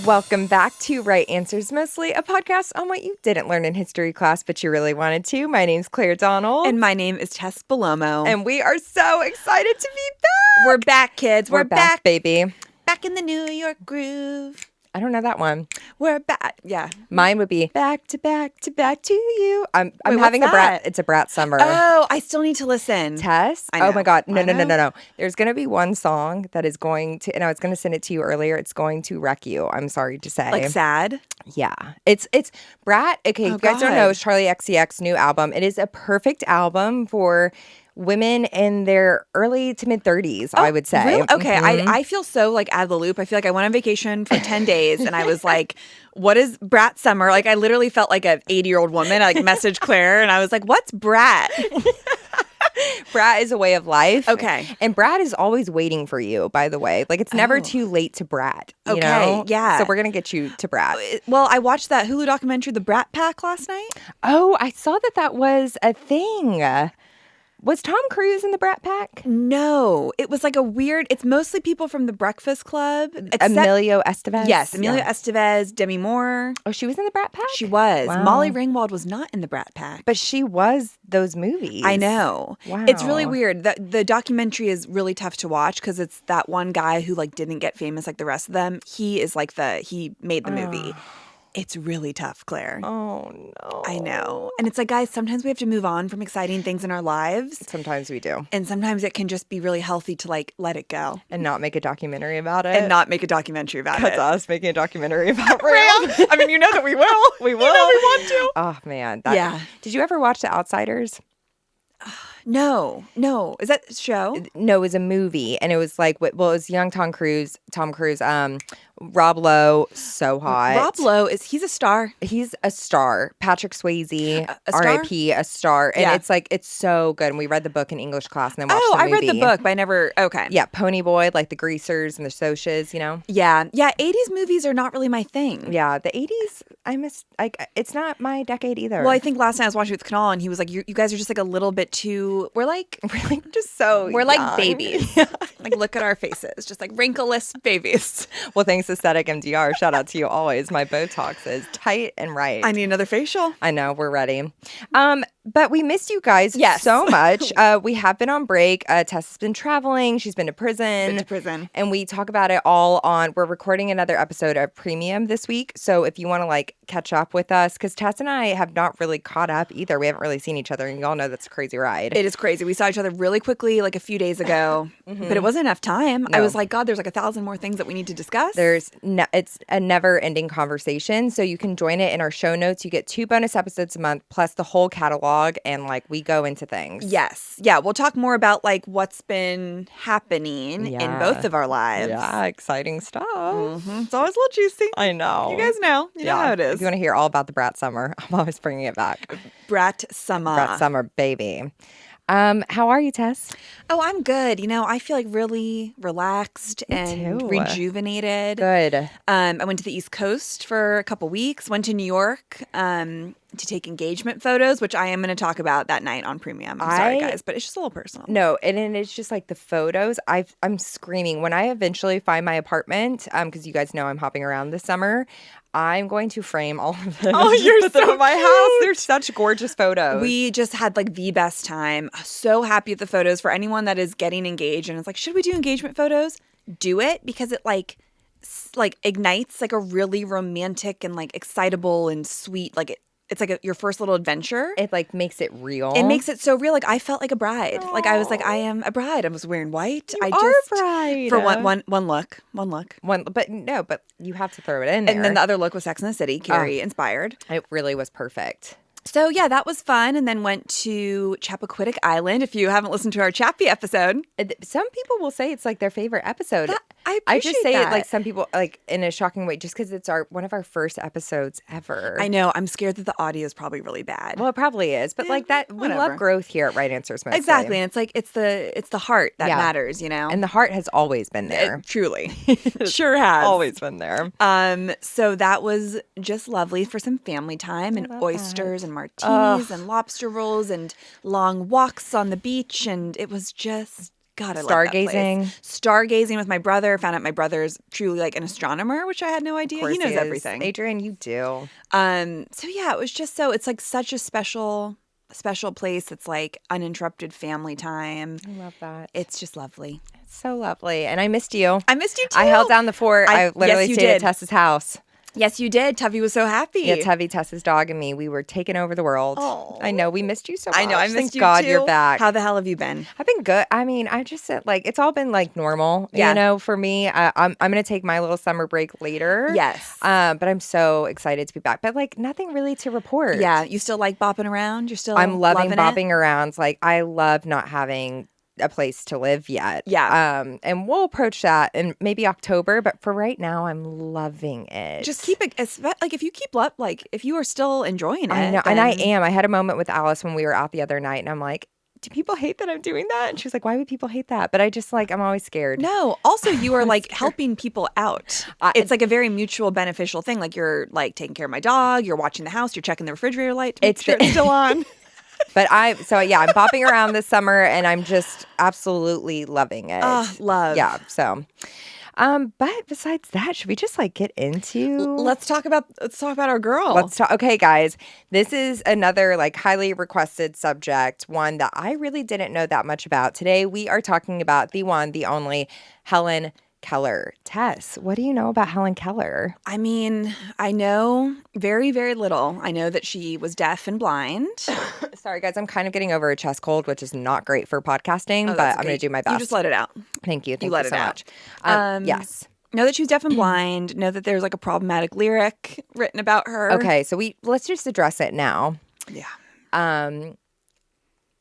Welcome back to Right Answers Mostly, a podcast on what you didn't learn in history class, but you really wanted to. My name's Claire Donald. And my name is Tess Bellomo. And we are so excited to be back. We're back, kids. We're back, baby. Back in the New York groove. I don't know that one. We're back. Yeah. Mine would be back to you. I'm Wait, having what's a brat. that? It's a brat summer. Oh, I still need to listen. Tess? I know. Oh my God. I know. No. There's going to be one song that is going to, and I was going to send it to you earlier. It's going to wreck you. I'm sorry to say. Like sad? Yeah. It's Brat. Okay. If you guys don't know, it's Charlie XCX's new album. It is a perfect album for women in their early to mid 30s, I would say. Really? Okay. I feel so like out of the loop. I feel like I went on vacation for 10 days and I was like, what is Brat Summer? Like I literally felt like an 80-year-old woman. I like messaged Claire and I was like, what's Brat? Brat is a way of life. Okay. And Brat is always waiting for you, by the way. Like, it's never too late to Brat. You know? Yeah. So we're going to get you to Brat. Well, I watched that Hulu documentary, The Brat Pack, last night. Oh, I saw that was a thing. Was Tom Cruise in the Brat Pack? No. It was like a weird, it's mostly people from The Breakfast Club. Emilio Estevez? Yes, Emilio Estevez, Demi Moore. Oh, she was in the Brat Pack? She was. Wow. Molly Ringwald was not in the Brat Pack. But she was those movies. I know. Wow. It's really weird. The documentary is really tough to watch because it's that one guy who like didn't get famous like the rest of them. He is like he made the movie. It's really tough, Claire. Oh, no. I know. And it's like, guys, sometimes we have to move on from exciting things in our lives. Sometimes we do. And sometimes it can just be really healthy to like let it go. And not make a documentary about it. And not make a documentary about it. That's us making a documentary about Ram. I mean, you know that we will. We will. You know we want to. Oh, man. Yeah. Did you ever watch The Outsiders? No. Is that a show? No, it was a movie. And it was like, it was young Tom Cruise, Rob Lowe, so hot. Rob Lowe, he's a star. He's a star. Patrick Swayze, a star? R.I.P., a star. And Yeah. it's like, it's so good. And we read the book in English class and then watched the I movie. read the book, but I never, okay. Yeah, Pony Boy, like the Greasers and the Socias, you know? Yeah, 80s movies are not really my thing. Yeah, the 80s, I miss, like, it's not my decade either. Well, I think last night I was watching with Kanal and he was like, you guys are just like a little bit too, we're like just so we're young. like babies. Like, look at our faces, just like wrinkleless babies. Well, thanks Aesthetic MDR. Shout out to you always. My Botox is tight and right. I need another facial. I know, we're ready. But we missed you guys so much. We have been on break. Tess has been traveling. She's been to prison. And we talk about it all we're recording another episode of Premium this week. So if you want to like catch up with us, because Tess and I have not really caught up either. We haven't really seen each other and y'all know that's a crazy ride. It is crazy. We saw each other really quickly like a few days ago, but it wasn't enough time. No. I was like, God, there's like 1,000 more things that we need to discuss. It's a never ending conversation. So you can join it in our show notes. You get 2 bonus episodes a month plus the whole catalog. And like we go into things. Yes. Yeah. We'll talk more about like what's been happening in both of our lives. Yeah. Exciting stuff. It's always a little juicy. I know. You guys know. You know how it is. If you want to hear all about the Brat Summer, I'm always bringing it back. Brat Summer. Brat Summer, baby. How are you, Tess? Oh, I'm good. You know, I feel like really relaxed and too. Rejuvenated. Good. I went to the East Coast for a couple weeks, went to New York to take engagement photos, which I am going to talk about that night on Premium. I'm sorry, guys, but it's just a little personal. No, and it's just like the photos. I'm screaming. When I eventually find my apartment, because you guys know I'm hopping around this summer, I'm going to frame all of them. Oh, you're so in my cute. house. They're such gorgeous photos. We just had like the best time. So happy with the photos. For anyone that is getting engaged and it's like, should we do engagement photos? Do it, because it like ignites like a really romantic and like excitable and sweet, like it's like your first little adventure. It like makes it real. It makes it so real. Like I felt like a bride. Aww. Like I was like, I am a bride. I was wearing white. You are a bride. For one look. But you have to throw it in there. And then the other look was Sex and the City, Carrie inspired. It really was perfect. So yeah, that was fun. And then went to Chappaquiddick Island. If you haven't listened to our Chappie episode. Some people will say it's like their favorite episode. I just say that. it like some people like in a shocking way just because it's one of our first episodes ever. I know. I'm scared that the audio is probably really bad. Well, it probably is. But like that, whatever. We love growth here at Right Answers Mostly. Exactly. And it's like it's the heart that matters, you know? And the heart has always been there. Truly. Sure has. Always been there. So that was just lovely for some family time and oysters and martinis and lobster rolls and long walks on the beach. And it was just God, I love that place. Stargazing with my brother. Found out my brother's truly like an astronomer, which I had no idea. He knows everything. Adrian, you do. So yeah, it was just it's like such a special place. It's like uninterrupted family time. I love that. It's just lovely. It's so lovely. And I missed you. I missed you too. I held down the fort. I literally stayed at Tess's house. Yes, you did. Tubby was so happy. Yeah, Tubby, Tess's dog, and me. We were taking over the world. Oh. I know. We missed you so much. I know. I missed you God too. You're back. How the hell have you been? I've been good. I mean, I just said, like, it's all been, like, normal, you know, for me. I'm going to take my little summer break later. Yes. But I'm so excited to be back. But, like, nothing really to report. Yeah. You still like bopping around? You're still I'm loving bopping it? around. Like, I love not having a place to live yet. Yeah. And we'll approach that in maybe October, but for right now, I'm loving it. Just keep it, like, if you keep up, like, if you are still enjoying it. I know, and I am. I had a moment with Alice when we were out the other night, and I'm like, do people hate that I'm doing that? And she was like, why would people hate that? But I just like, I'm always scared. No. Also, you are like helping people out. It's like a very mutual beneficial thing. Like you're like taking care of my dog, you're watching the house, you're checking the refrigerator light to make sure it's still on. But I'm bopping around this summer and I'm just absolutely loving it. Love. Yeah. So, but besides that, should we just like get into? Let's talk about our girl. Okay, guys. This is another like highly requested subject, one that I really didn't know that much about. Today we are talking about the one, the only Helen Keller. Tess, what do you know about Helen Keller? I mean, I know very, very little. I know that she was deaf and blind. Sorry, guys. I'm kind of getting over a chest cold, which is not great for podcasting, but I'm going to do my best. You just let it out. Thank you. Thank you you so much. Yes. Know that she's deaf and blind. Know that there's like a problematic lyric written about her. Okay, so let's just address it now. Yeah.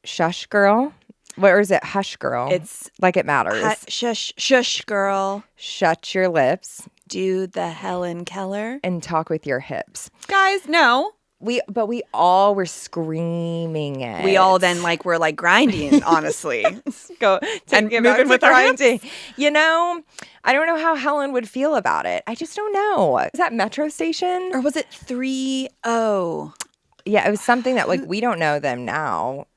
Shush girl. Or is it hush girl? It's like it matters. Shush girl. Shut your lips. Do the Helen Keller. And talk with your hips. Guys, no. But we all were screaming it. We all then were like grinding, honestly. Go and moving with our hips. You know, I don't know how Helen would feel about it. I just don't know. Is that Metro Station? Or was it 3-0? Yeah, it was something that we don't know them now.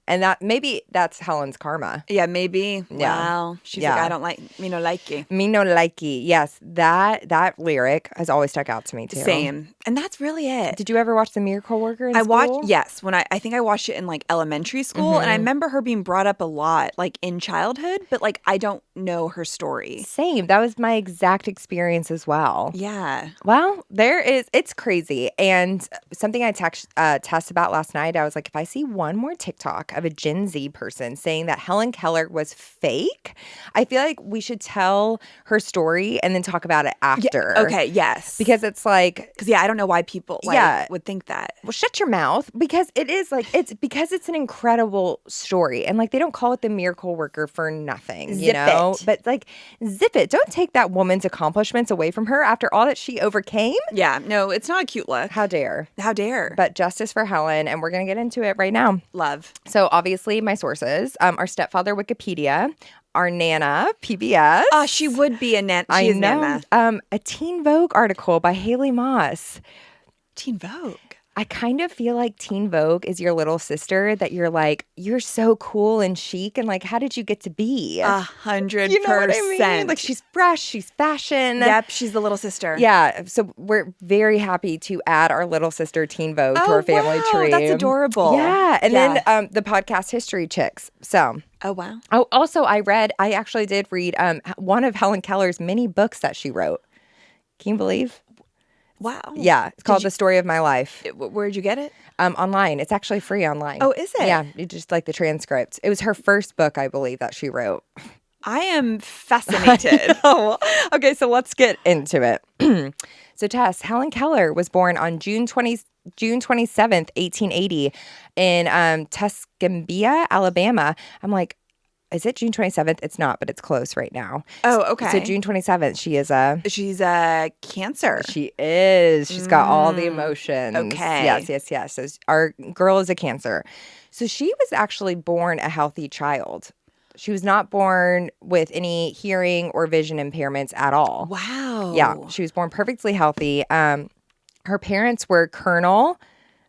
And maybe that's Helen's karma. Yeah, maybe. Yeah. Wow. She's like, I don't like, me no likey. Me no likey. Yes, that lyric has always stuck out to me too. Same. And that's really it. Did you ever watch The Miracle Worker in school? Watched, yes. When I think I watched it in elementary school. And I remember her being brought up a lot in childhood, but I don't know her story. Same. That was my exact experience as well. Yeah. Well, it's crazy. And something I texted Tess about last night, I was like, if I see one more TikTok of a Gen Z person saying that Helen Keller was fake, I feel like we should tell her story and then talk about it after. Yeah, okay, yes. Because it's like... Because, I don't know why people would think that. Well, shut your mouth. Because it is it's an incredible story. And they don't call it the Miracle Worker for nothing, you know? It. But zip it. Don't take that woman's accomplishments away from her after all that she overcame. Yeah, no, it's not a cute look. How dare. How dare. But justice for Helen, and we're going to get into it right now. Love. So obviously my sources, our stepfather Wikipedia, our Nana PBS. Oh, she would be a Nana. She is Nana. A Teen Vogue article by Haley Moss. Teen Vogue. I kind of feel like Teen Vogue is your little sister that you're so cool and chic and how did you get to be? 100%. You know what I mean? She's fresh, she's fashion. Yep, she's the little sister. Yeah, so we're very happy to add our little sister Teen Vogue to our family tree. That's adorable. Yeah, and then the podcast History Chicks. So. Oh, wow. Oh, also I actually did read one of Helen Keller's many books that she wrote. Can you believe? Wow. Yeah. It's called The Story of My Life. Where'd you get it? Online. It's actually free online. Oh, is it? Yeah. You just the transcript. It was her first book, I believe, that she wrote. I am fascinated. Okay, so let's get into it. So Tess, Helen Keller was born on June 27th, 1880 in Tuscumbia, Alabama. I'm like, is it June 27th? It's not, but it's close right now. Oh, okay. So June 27th, she's a Cancer. She is. She's got all the emotions. Okay. Yes. So our girl is a Cancer. So she was actually born a healthy child. She was not born with any hearing or vision impairments at all. Wow. Yeah. She was born perfectly healthy. Her parents were Colonel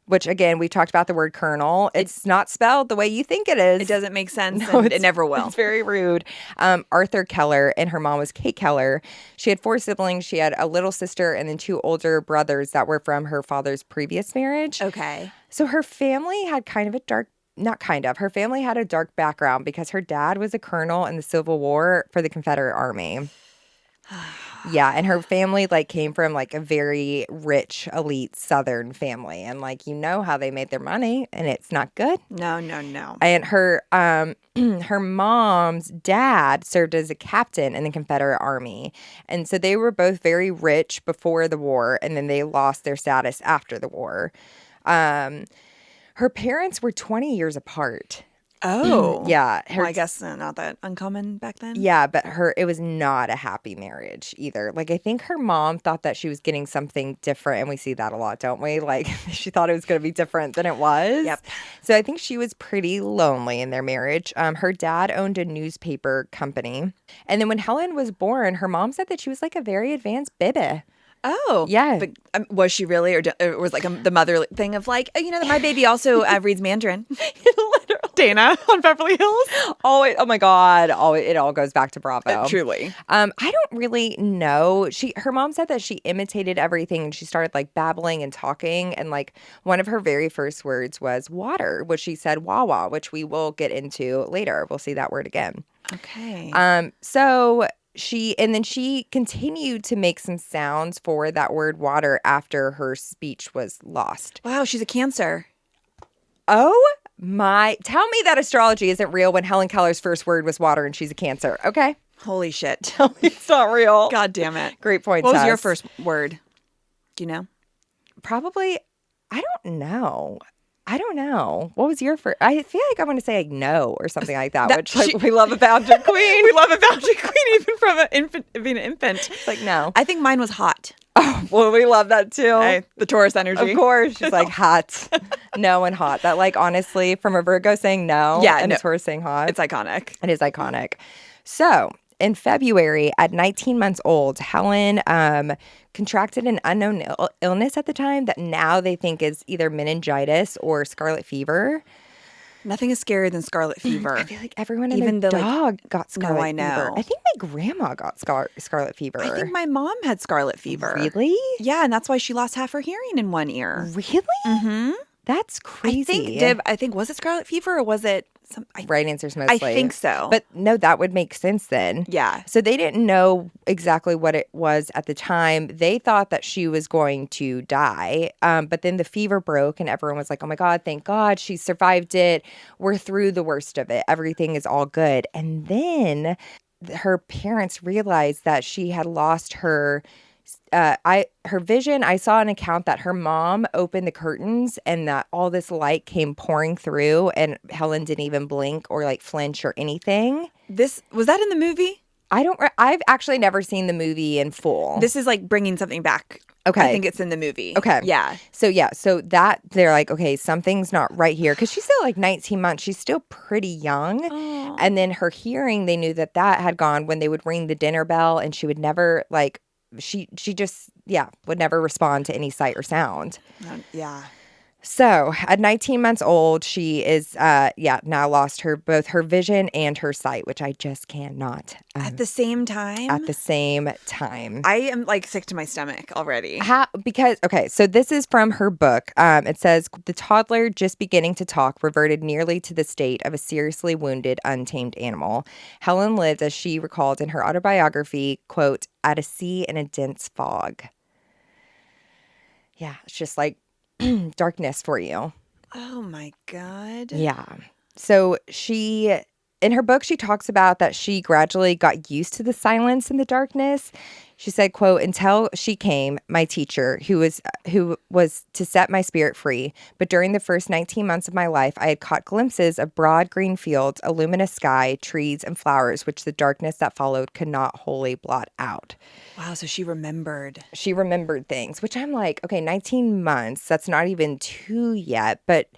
which again, we talked about the word colonel. It's not spelled the way you think it is. It doesn't make sense. No, and it never will. It's very rude. Arthur Keller, and her mom was Kate Keller. She had 4 siblings. She had a little sister and then 2 older brothers that were from her father's previous marriage. Okay. So her family had her family had a dark background because her dad was a colonel in the Civil War for the Confederate Army. Yeah, and her family came from a very rich, elite Southern family, and how they made their money, and it's not good. No. And her her mom's dad served as a captain in the Confederate Army, and so they were both very rich before the war, and then they lost their status after the war. Her parents were 20 years apart. Oh. Yeah. Well, I guess not that uncommon back then. Yeah, but it was not a happy marriage either. I think her mom thought that she was getting something different, and we see that a lot, don't we? She thought it was going to be different than it was. Yep. So I think she was pretty lonely in their marriage. Her dad owned a newspaper company. And then when Helen was born, her mom said that she was a very advanced baby. Oh. Yeah. But was she really? Or was the mother thing of that my baby also reads Mandarin? Dana on Beverly Hills? Oh my God. It all goes back to Bravo. Truly. I don't really know. Her mom said that she imitated everything and she started babbling and talking. And one of her very first words was water, which she said wawa, which we will get into later. We'll see that word again. Okay. So she continued to make some sounds for that word water after her speech was lost. Wow, she's a Cancer. Oh my, tell me that astrology isn't real when Helen Keller's first word was water and she's a Cancer. Okay. Holy shit. Tell me it's not real. God damn it. Great point, What Tess. was your first word? Do you know? Probably, I don't know. What was your first? I feel like I want to say no or something like that, which we love a boundary queen. We love a boundary queen even from being an infant. It's no. I think mine was hot. Oh, well, we love that too. Hey, the Taurus energy. Of course. She's hot. No and hot. That honestly, from a Virgo saying no and a Taurus saying hot. It's iconic. It is iconic. So in February, at 19 months old, Helen contracted an unknown illness at the time that now they think is either meningitis or scarlet fever. Nothing is scarier than scarlet fever. I feel like everyone and even their dog got scarlet fever. No, I know. I think my grandma got scarlet fever. I think my mom had scarlet fever. Really? Yeah, and that's why she lost half her hearing in one ear. Really? Mm-hmm. That's crazy. I think, was it scarlet fever or was it right answer is mostly. I think so. But no, that would make sense then. Yeah. So they didn't know exactly what it was at the time. They thought that she was going to die. But then the fever broke and everyone was like, oh my God, thank God she survived it. We're through the worst of it. Everything is all good. And then her parents realized that she had lost her vision. I saw an account that her mom opened the curtains and that all this light came pouring through and Helen didn't even blink or flinch or anything. Was that in the movie? I've actually never seen the movie in full. This is bringing something back. Okay. I think it's in the movie. Okay. Yeah. So that they're okay, something's not right here. Because she's still 19 months. She's still pretty young. Aww. And then her hearing, they knew that had gone when they would ring the dinner bell and she would never she just would never respond to any sight or sound. Yeah. So at 19 months old, she is now lost both her vision and her sight, which I just cannot. At the same time? At the same time. I am sick to my stomach already. So this is from her book. It says, the toddler just beginning to talk reverted nearly to the state of a seriously wounded, untamed animal. Helen lived, as she recalled in her autobiography, quote, at a sea in a dense fog. Yeah, it's just darkness for you. Oh my God. Yeah. So in her book, she talks about that she gradually got used to the silence and the darkness. She said, quote, until she came, my teacher, who was to set my spirit free. But during the first 19 months of my life, I had caught glimpses of broad green fields, a luminous sky, trees, and flowers, which the darkness that followed could not wholly blot out. Wow, so she remembered. She remembered things, which I'm okay, 19 months, that's not even 2 yet. But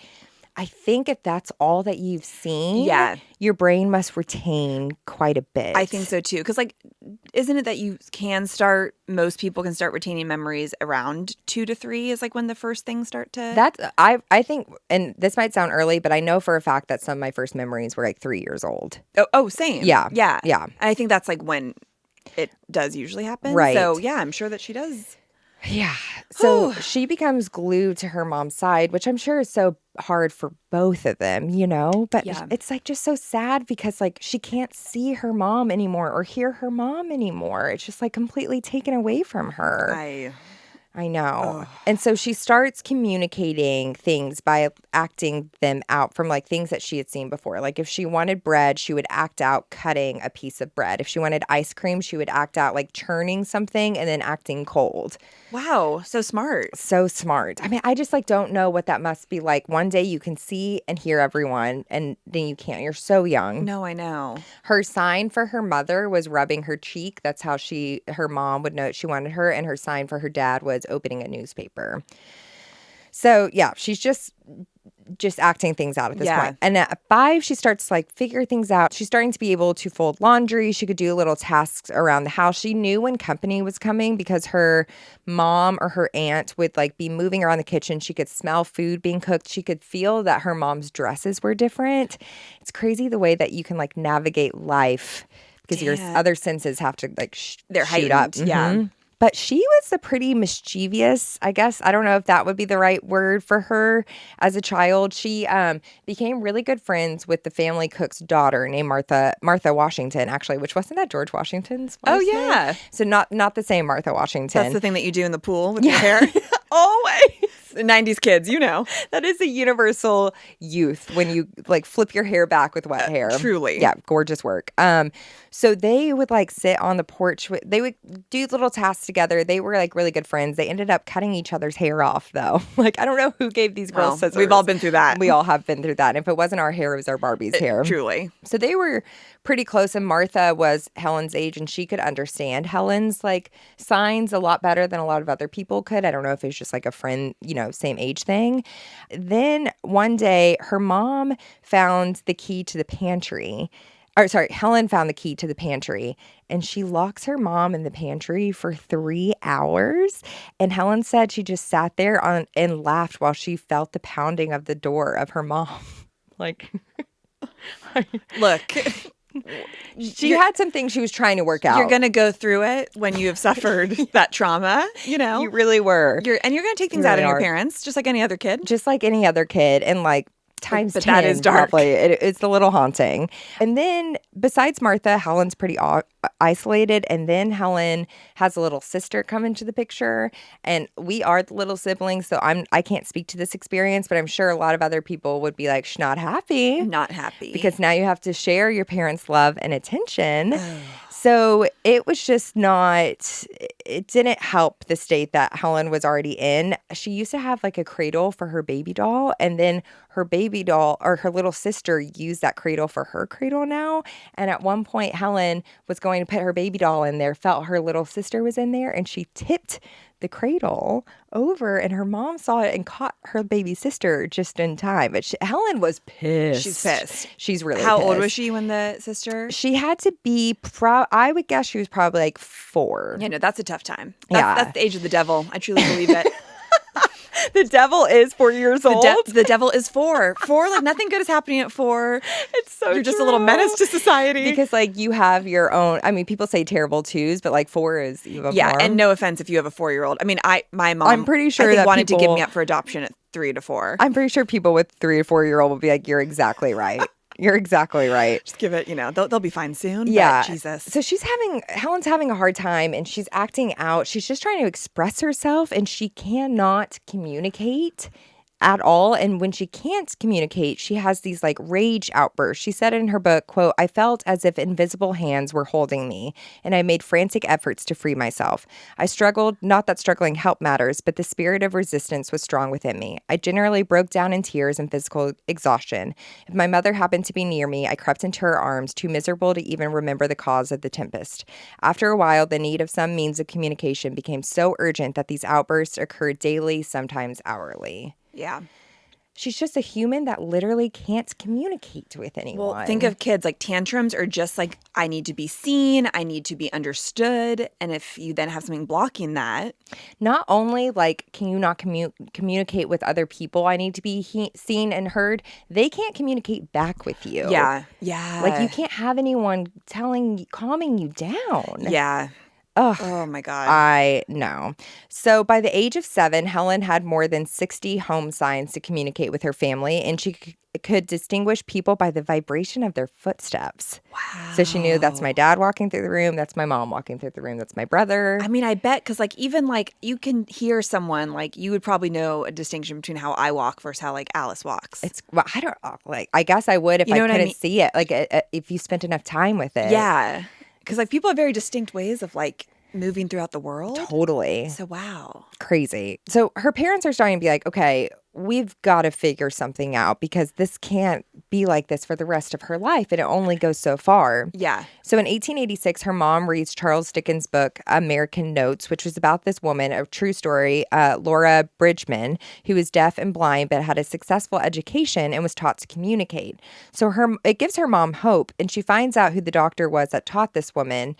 I think if that's all that you've seen, your brain must retain quite a bit. I think so too. Because, like, isn't it that most people can start retaining memories around 2 to 3 is like when the first things start to. I think, and this might sound early, but I know for a fact that some of my first memories were like 3 years old. Oh, same. Yeah. Yeah. Yeah. I think that's like when it does usually happen. Right. So, yeah, I'm sure that she does. Yeah. So she becomes glued to her mom's side, which I'm sure is so hard for both of them, you know? But it's like just so sad because like she can't see her mom anymore or hear her mom anymore. It's just like completely taken away from her. I know. Oh. And so she starts communicating things by acting them out from like things that she had seen before. Like if she wanted bread, she would act out cutting a piece of bread. If she wanted ice cream, she would act out like churning something and then acting cold. Wow. So smart. So smart. I mean, I just like don't know what that must be like. One day you can see and hear everyone and then you can't. You're so young. No, I know. Her sign for her mother was rubbing her cheek. That's how her mom would know she wanted her. And her sign for her dad was opening a newspaper. So yeah, she's just acting things out at this point. And at 5, she starts to like figure things out. She's starting to be able to fold laundry. She could do little tasks around the house. She knew when company was coming because her mom or her aunt would like be moving around the kitchen. She could smell food being cooked. She could feel that her mom's dresses were different. It's crazy the way that you can like navigate life because your other senses have to like they're shoot heightened. up. Yeah. But she was a pretty mischievous, I guess. I don't know if that would be the right word for her as a child. She became really good friends with the family cook's daughter named Martha Washington, actually, which wasn't that George Washington's first name? So not the same Martha Washington. That's the thing that you do in the pool with your hair? Always. The 90s kids, you know. That is a universal youth when you like flip your hair back with wet hair. Truly. Yeah, gorgeous work. So they would like sit on the porch. They would do little tasks together. They were like really good friends. They ended up cutting each other's hair off though. Like I don't know who gave these girls scissors. We've all been through that. We all have been through that. And if it wasn't our hair, it was our Barbie's hair. Truly. So they were pretty close, and Martha was Helen's age, and she could understand Helen's like signs a lot better than a lot of other people could. I don't know if it was just like a friend, you know, same age thing. Then one day, her mom found the key to the pantry. Helen found the key to the pantry, and she locks her mom in the pantry for 3 hours. And Helen said she just sat there and laughed while she felt the pounding of the door of her mom. Like, look. She had some things she was trying to work out. You're going to go through it when you have suffered that trauma, you know. You really were. You're going to take things out on your parents, just like any other kid. Just like any other kid. And like times 10, that is dark. Probably. It's a little haunting. And then besides Martha, Helen's pretty isolated. And then Helen has a little sister come into the picture. And we are the little siblings, so I can't speak to this experience, but I'm sure a lot of other people would be like, not happy. Not happy. Because now you have to share your parents' love and attention. So it was just it didn't help the state that Helen was already in. She used to have like a cradle for her baby doll, and then her baby doll or her little sister used that cradle for her cradle now. And at one point, Helen was going to put her baby doll in there, felt her little sister was in there, and she tipped the cradle over, and her mom saw it and caught her baby sister just in time. But Helen was pissed. She's pissed. She's really How pissed. old was she when the sister? She had to be, I would guess she was probably like 4. Yeah, no, that's a tough time. Yeah. That's the age of the devil. I truly believe it. The devil is 4 years old. The devil is 4. 4, like nothing good is happening at 4. It's so You're just a little menace to society. Because like you have your own, I mean, people say terrible 2s, but like 4 is even more. And no offense if you have a 4-year-old. I mean, my mom, I'm pretty sure I think that wanted to give me up for adoption at 3 to 4. I'm pretty sure people with 3 or 4-year-old will be like, you're exactly right. You're exactly right. Just give it, they'll be fine soon. Yeah. But Jesus. So Helen's having a hard time, and she's acting out. She's just trying to express herself, and she cannot communicate at all. And when she can't communicate, she has these like rage outbursts. She said in her book, quote, "I felt as if invisible hands were holding me, and I made frantic efforts to free myself. I struggled, not that struggling help matters, but the spirit of resistance was strong within me. I generally broke down in tears and physical exhaustion. If my mother happened to be near me, I crept into her arms, too miserable to even remember the cause of the tempest. After a while, the need of some means of communication became so urgent that these outbursts occurred daily, sometimes hourly." Yeah. She's just a human that literally can't communicate with anyone. Well, think of kids, like tantrums are just like, I need to be seen, I need to be understood. And if you then have something blocking that. Not only like, can you not communicate with other people? I need to be seen and heard. They can't communicate back with you. Yeah. Yeah. Like you can't have anyone calming you down. Yeah. Ugh, oh my God. I know. So by the age of 7, Helen had more than 60 home signs to communicate with her family, and she could distinguish people by the vibration of their footsteps. Wow. So she knew that's my dad walking through the room, that's my mom walking through the room, that's my brother. I mean, I bet, because like even like you can hear someone, like you would probably know a distinction between how I walk versus how like Alice walks. I don't like. I guess I would if I couldn't see it. Like if you spent enough time with it. Yeah. Because like people have very distinct ways of like moving throughout the world. Totally. So wow. Crazy. So her parents are starting to be like, okay, we've got to figure something out because this can't be like this for the rest of her life. And it only goes so far. Yeah. So in 1886, her mom reads Charles Dickens' book, American Notes, which was about this woman, a true story, Laura Bridgman, who was deaf and blind but had a successful education and was taught to communicate. So it gives her mom hope, and she finds out who the doctor was that taught this woman.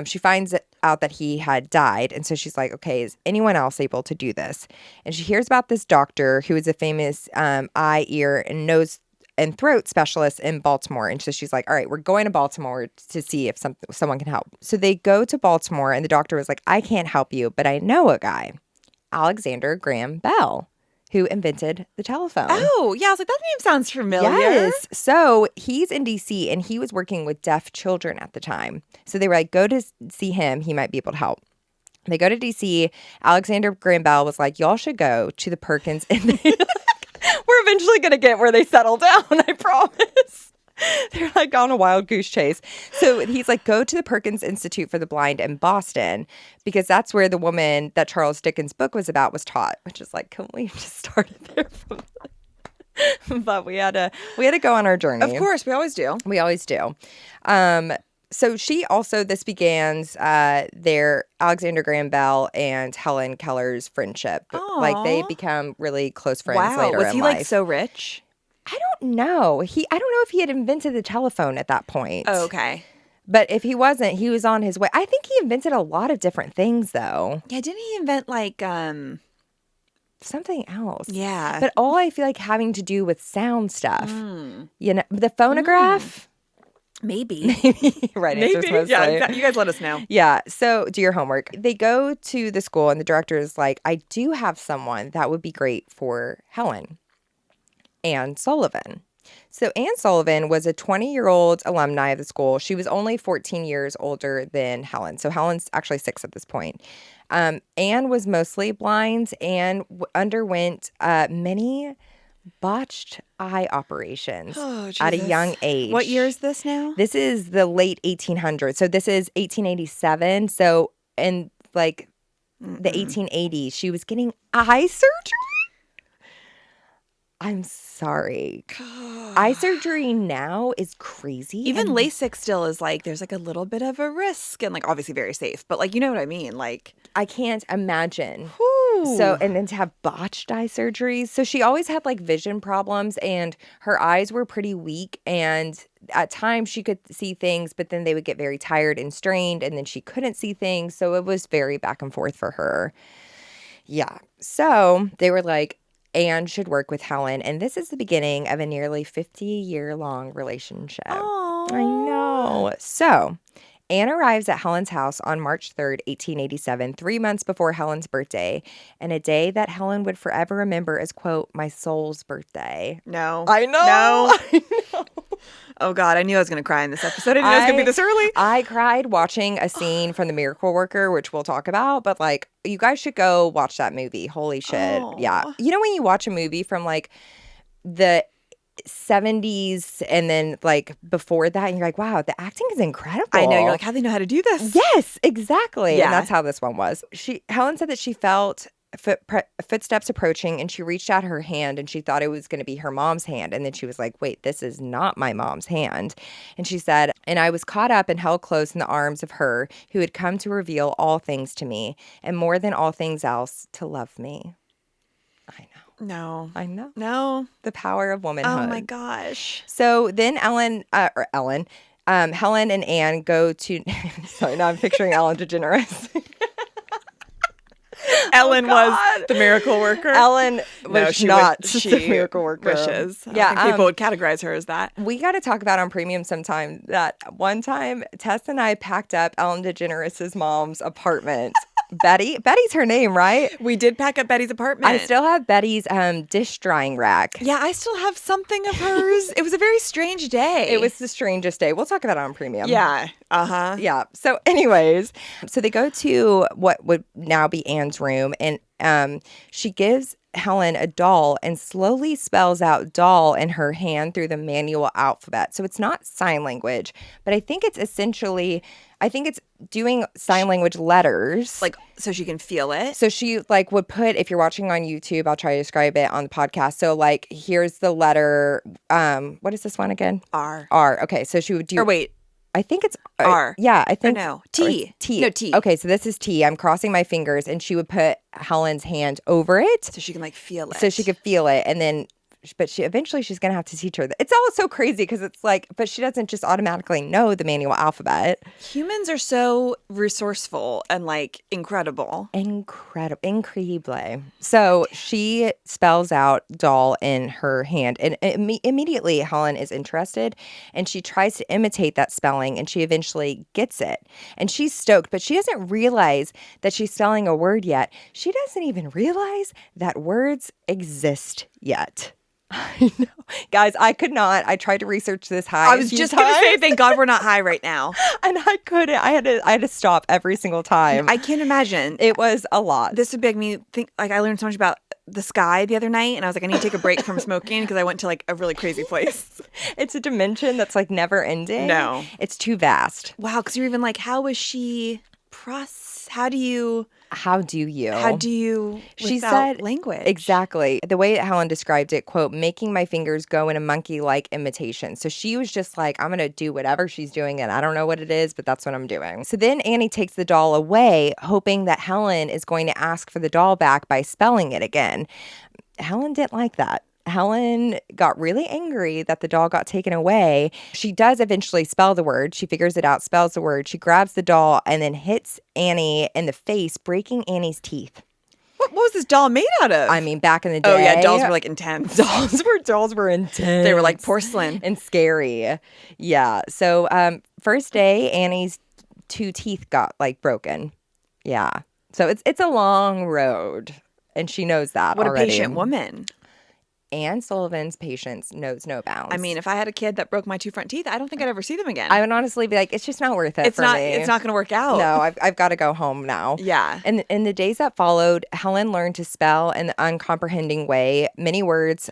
She finds out that he had died, and so she's like, okay, is anyone else able to do this? And she hears about this doctor who is a famous eye, ear, and nose and throat specialist in Baltimore. And so she's like, all right, we're going to Baltimore to see if someone can help. So they go to Baltimore, and the doctor was like, I can't help you, but I know a guy, Alexander Graham Bell, who invented the telephone. Oh, yeah. I was like, that name sounds familiar. Yes. So he's in D.C., and he was working with deaf children at the time. So they were like, go to see him. He might be able to help. They go to D.C. Alexander Graham Bell was like, y'all should go to the Perkins. And we're eventually going to get where they settle down, I promise. They're like on a wild goose chase. So he's like, go to the Perkins Institute for the Blind in Boston, because that's where the woman that Charles Dickens' book was about was taught, which is like, can we just start it there from but we had to go on our journey. Of course, we always do. We always do. So this begins their Alexander Graham Bell and Helen Keller's friendship. Aww. Like they become really close friends later in life. Was he like so rich? I don't know. I don't know if he had invented the telephone at that point. Oh, okay. But if he wasn't, he was on his way. I think he invented a lot of different things though. Yeah, didn't he invent like something else? Yeah. But all I feel like having to do with sound stuff. You know, the phonograph. Maybe. Right. Maybe. Yeah, exactly. You guys let us know. Yeah. So do your homework. They go to the school, and the director is like, I do have someone that would be great for Helen. Anne Sullivan. So Anne Sullivan was a 20-year-old alumni of the school. She was only 14 years older than Helen. So Helen's actually 6 at this point. Anne was mostly blind and underwent many botched eye operations at a young age. What year is this now? This is the late 1800s. So this is 1887. So in like the 1880s, she was getting eye surgery. I'm sorry. Eye surgery now is crazy. Even LASIK still is like, there's like a little bit of a risk and like obviously very safe, but like, you know what I mean? Like, I can't imagine. Whew. So, and then to have botched eye surgeries. So she always had like vision problems, and her eyes were pretty weak. And at times she could see things, but then they would get very tired and strained, and then she couldn't see things. So it was very back and forth for her. Yeah. So they were like, Anne should work with Helen. And this is the beginning of a nearly 50-year-long relationship. Aww. I know. So Anne arrives at Helen's house on March 3rd, 1887, 3 months before Helen's birthday, and a day that Helen would forever remember as, quote, my soul's birthday. No. I know. No. I know. Oh, God. I knew I was going to cry in this episode. I didn't know it was going to be this early. I cried watching a scene from The Miracle Worker, which we'll talk about. But, like, you guys should go watch that movie. Holy shit. Aww. Yeah. You know when you watch a movie from, like, the 70s and then, like, before that, and you're like, wow, the acting is incredible. I know. You're like, how do they know how to do this? Yes, exactly. Yeah. And that's how this one was. Helen said that she felt footsteps approaching, and she reached out her hand, and she thought it was going to be her mom's hand. And then she was like, wait, this is not my mom's hand. And she said, and I was caught up and held close in the arms of her who had come to reveal all things to me, and more than all things else, to love me. I know. No. I know. No. The power of womanhood. Oh my gosh. So then Helen and Anne go to, sorry, now I'm picturing Ellen DeGeneres. Ellen was the miracle worker. Ellen was not the miracle worker. Wishes. I think people would categorize her as that. We got to talk about on Premium sometime that one time Tess and I packed up Ellen DeGeneres' mom's apartment. Betty's her name, right? We did pack up Betty's apartment. I still have Betty's dish drying rack. Yeah, I still have something of hers. It was a very strange day. It was the strangest day. We'll talk about it on Premium. Yeah. Uh-huh. Yeah. So anyways, so they go to what would now be Anne's room, and she gives Helen a doll and slowly spells out doll in her hand through the manual alphabet. So it's not sign language, but I think it's doing sign language letters. Like, so she can feel it. So she like would put, if you're watching on YouTube, I'll try to describe it on the podcast. So like, here's the letter, what is this one again? R. Okay. So she would do. Or wait. I think it's R. Yeah, I think. Or no. T. T. No, T. Okay, so this is T. I'm crossing my fingers, and she would put Helen's hand over it. So she can like feel it. So she could feel it. And then, but eventually she's going to have to teach her. It's all so crazy because it's like, but she doesn't just automatically know the manual alphabet. Humans are so resourceful and like incredible. Incredible. So she spells out doll in her hand, and immediately Helen is interested, and she tries to imitate that spelling, and she eventually gets it. And she's stoked, but she doesn't realize that she's spelling a word yet. She doesn't even realize that words exist yet. I know. Guys, I could not. I tried to research this high. I was just going to say, thank God we're not high right now. And I couldn't. I had to stop every single time. I can't imagine. It was a lot. This would make me think, like, I learned so much about the sky the other night, and I was like, I need to take a break from smoking because I went to like a really crazy place. It's a dimension that's like never ending. No. It's too vast. Wow, because you're even like, how was she how do you She said language? Exactly. The way that Helen described it, quote, making my fingers go in a monkey-like imitation. So she was just like, I'm going to do whatever she's doing, and I don't know what it is, but that's what I'm doing. So then Annie takes the doll away, hoping that Helen is going to ask for the doll back by spelling it again. Helen didn't like that. Helen got really angry that the doll got taken away. She does eventually spell the word. She figures it out, spells the word. She grabs the doll and then hits Annie in the face, breaking Annie's teeth. What was this doll made out of? I mean, back in the day. Oh, yeah. Dolls were like intense. Dolls were intense. They were like porcelain. And scary. Yeah. So first day, Annie's 2 teeth got like broken. Yeah. So it's a long road. And she knows that already. What a patient woman. Anne Sullivan's patience knows no bounds. I mean, if I had a kid that broke my 2 front teeth, I don't think I'd ever see them again. I would honestly be like, it's just not worth it for me. It's not going to work out. No, I've got to go home now. Yeah. And in the days that followed, Helen learned to spell in the uncomprehending way many words,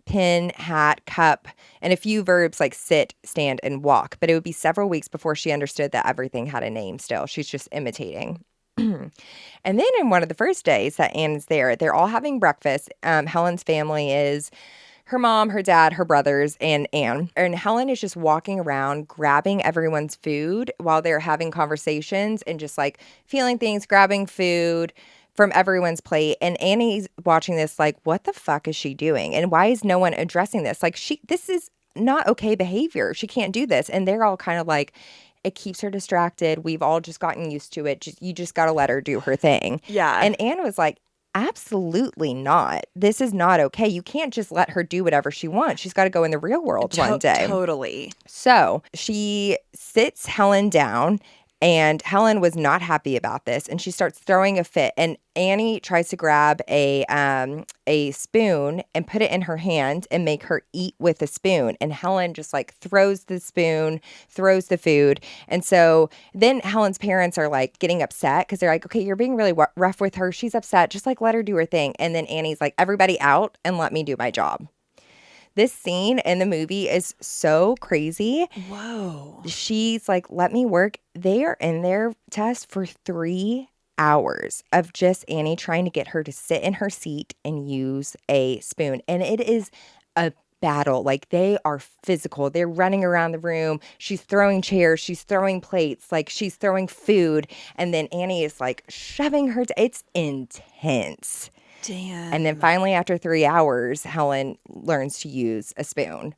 pin, hat, cup, and a few verbs like sit, stand, and walk. But it would be several weeks before she understood that everything had a name still. She's just imitating. And then in one of the first days that Anne is there, they're all having breakfast. Helen's family is her mom, her dad, her brothers, and Anne. And Helen is just walking around, grabbing everyone's food while they're having conversations and just like feeling things, grabbing food from everyone's plate. And Annie's watching this like, what the fuck is she doing? And why is no one addressing this? Like, this is not okay behavior. She can't do this. And they're all kind of like, it keeps her distracted. We've all just gotten used to it. You just got to let her do her thing. Yeah. And Anne was like, absolutely not. This is not okay. You can't just let her do whatever she wants. She's got to go in the real world one day. Totally. So she sits Helen down, and Helen was not happy about this, and she starts throwing a fit. And Annie tries to grab a spoon and put it in her hand and make her eat with the spoon. And Helen just like throws the spoon, throws the food. And so then Helen's parents are like getting upset because they're like, okay, you're being really rough with her. She's upset. Just like let her do her thing. And then Annie's like, everybody out and let me do my job. This scene in the movie is so crazy. Whoa. She's like, let me work. They are in their test for 3 hours of just Annie trying to get her to sit in her seat and use a spoon. And it is a battle. Like, they are physical. They're running around the room. She's throwing chairs. She's throwing plates. Like, she's throwing food. And then Annie is like shoving her. It's intense. Damn. And then finally, after 3 hours, Helen learns to use a spoon.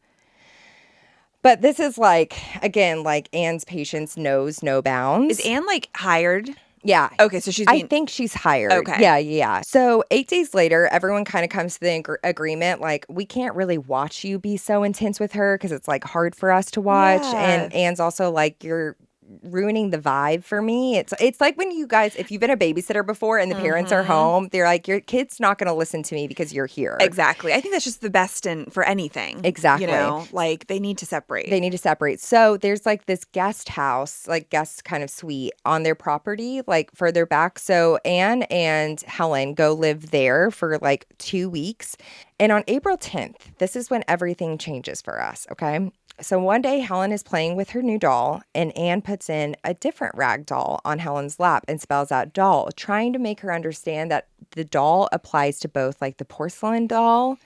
But this is like, again, like Anne's patience knows no bounds. Is Anne like hired? Yeah. Okay, so I think she's hired. Okay. Yeah. So 8 days later, everyone kind of comes to the agreement, like, we can't really watch you be so intense with her because it's, like, hard for us to watch. Yeah. And Anne's also like, you're ruining the vibe for me. It's like when you guys, if you've been a babysitter before and the parents are home, they're like, your kid's not going to listen to me because you're here. Exactly. I think that's just the best for anything. Exactly. You know, like they need to separate. So there's like this guest house, like guest kind of suite on their property, like further back. So Anne and Helen go live there for like 2 weeks. And on April 10th, this is when everything changes for us, okay? So one day, Helen is playing with her new doll, and Anne puts in a different rag doll on Helen's lap and spells out doll, trying to make her understand that the doll applies to both, like the porcelain doll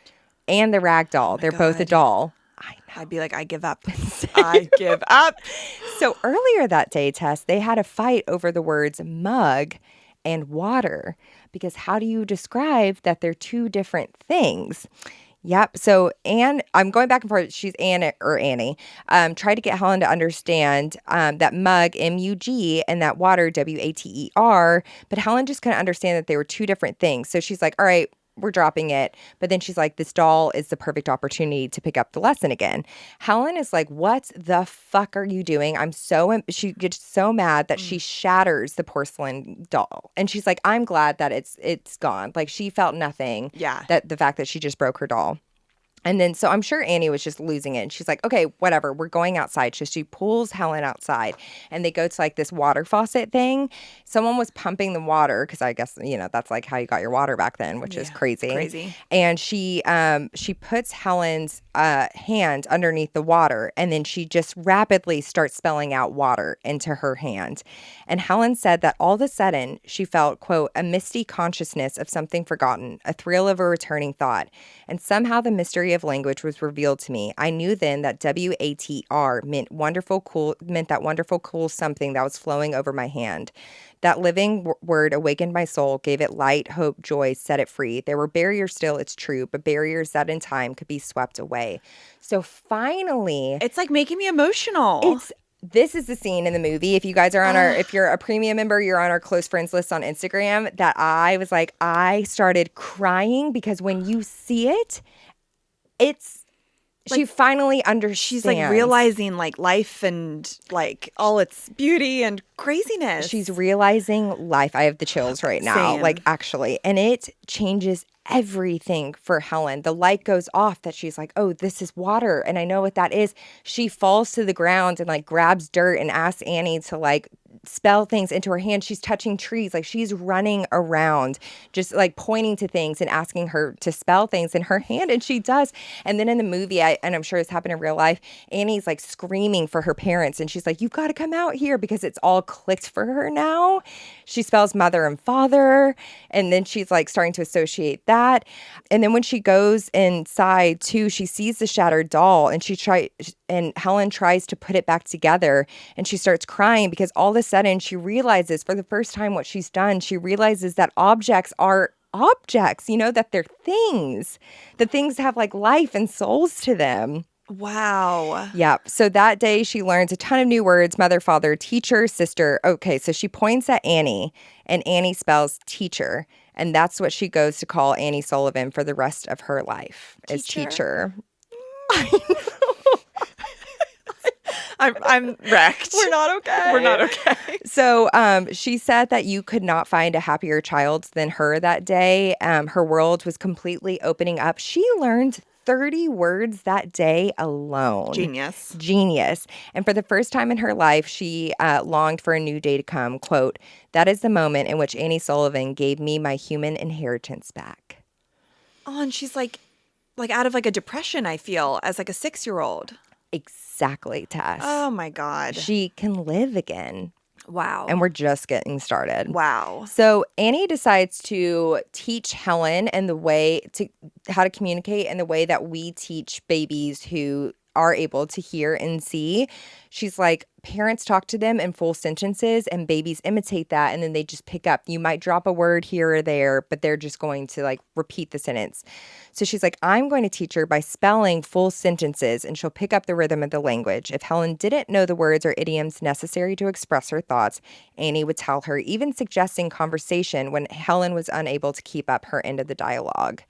and the rag doll. They're both a doll. I know. I'd be like, I give up. I give up. So earlier that day, Tess, they had a fight over the words mug and water, because how do you describe that they're two different things? Yep. So Anne, I'm going back and forth. She's Anne or Annie. Tried to get Helen to understand that mug, M-U-G, and that water, W-A-T-E-R. But Helen just couldn't understand that they were two different things. So she's like, all right, we're dropping it. But then she's like, this doll is the perfect opportunity to pick up the lesson again. Helen is like, what the fuck are you doing? She gets so mad that she shatters the porcelain doll. And she's like, I'm glad that it's gone. Like, she felt nothing. Yeah. That the fact that she just broke her doll. And then, so I'm sure Annie was just losing it. And she's like, okay, whatever, we're going outside. So she pulls Helen outside and they go to like this water faucet thing. Someone was pumping the water because I guess, that's like how you got your water back then, which is crazy. And she puts Helen's hand underneath the water, and then she just rapidly starts spelling out water into her hand. And Helen said that all of a sudden she felt, quote, a misty consciousness of something forgotten, a thrill of a returning thought. And somehow the mystery of language was revealed to me. I knew then that W-A-T-R meant that wonderful, cool something that was flowing over my hand. That living word awakened my soul, gave it light, hope, joy, set it free. There were barriers still, it's true, but barriers that in time could be swept away. So finally, it's like making me emotional. This is the scene in the movie. If you guys are on if you're a premium member, you're on our close friends list on Instagram, that I was like, I started crying because when you see it, she finally understands. She's like realizing like life and like all its beauty and craziness. She's realizing life. I have the chills right now. Same. Like, actually. And it changes everything for Helen. The light goes off that she's like, oh, this is water. And I know what that is. She falls to the ground and like grabs dirt and asks Annie to like spell things into her hand. She's touching trees. Like, she's running around just like pointing to things and asking her to spell things in her hand. And she does. And then in the movie, and I'm sure it's happened in real life, Annie's like screaming for her parents. And she's like, you've got to come out here, because it's all clicked for her now. She spells mother and father. And then she's like starting to associate that. And then when she goes inside too, she sees the shattered doll, and Helen tries to put it back together, and she starts crying because all of a sudden she realizes for the first time what she's done. She realizes that objects are objects, that they're things. The things have like life and souls to them. Wow. Yeah. So that day she learns a ton of new words: mother, father, teacher, sister. Okay. So she points at Annie, and Annie spells teacher. And that's what she goes to call Annie Sullivan for the rest of her life, is teacher. I'm wrecked. We're not okay. So she said that you could not find a happier child than her that day. Her world was completely opening up. She learned 30 words that day alone. Genius. And for the first time in her life, she longed for a new day to come. Quote, that is the moment in which Annie Sullivan gave me my human inheritance back. Oh, and she's like out of like a depression, I feel, as like a 6-year-old. Exactly, Tess. Oh my God. She can live again. Wow. And we're just getting started. Wow. So Annie decides to teach Helen how to communicate in the way that we teach babies who are able to hear and see. She's like, parents talk to them in full sentences and babies imitate that, and then they just pick up. You might drop a word here or there, but they're just going to like repeat the sentence. So she's like, I'm going to teach her by spelling full sentences, and she'll pick up the rhythm of the language. If Helen didn't know the words or idioms necessary to express her thoughts, Annie would tell her, even suggesting conversation when Helen was unable to keep up her end of the dialogue.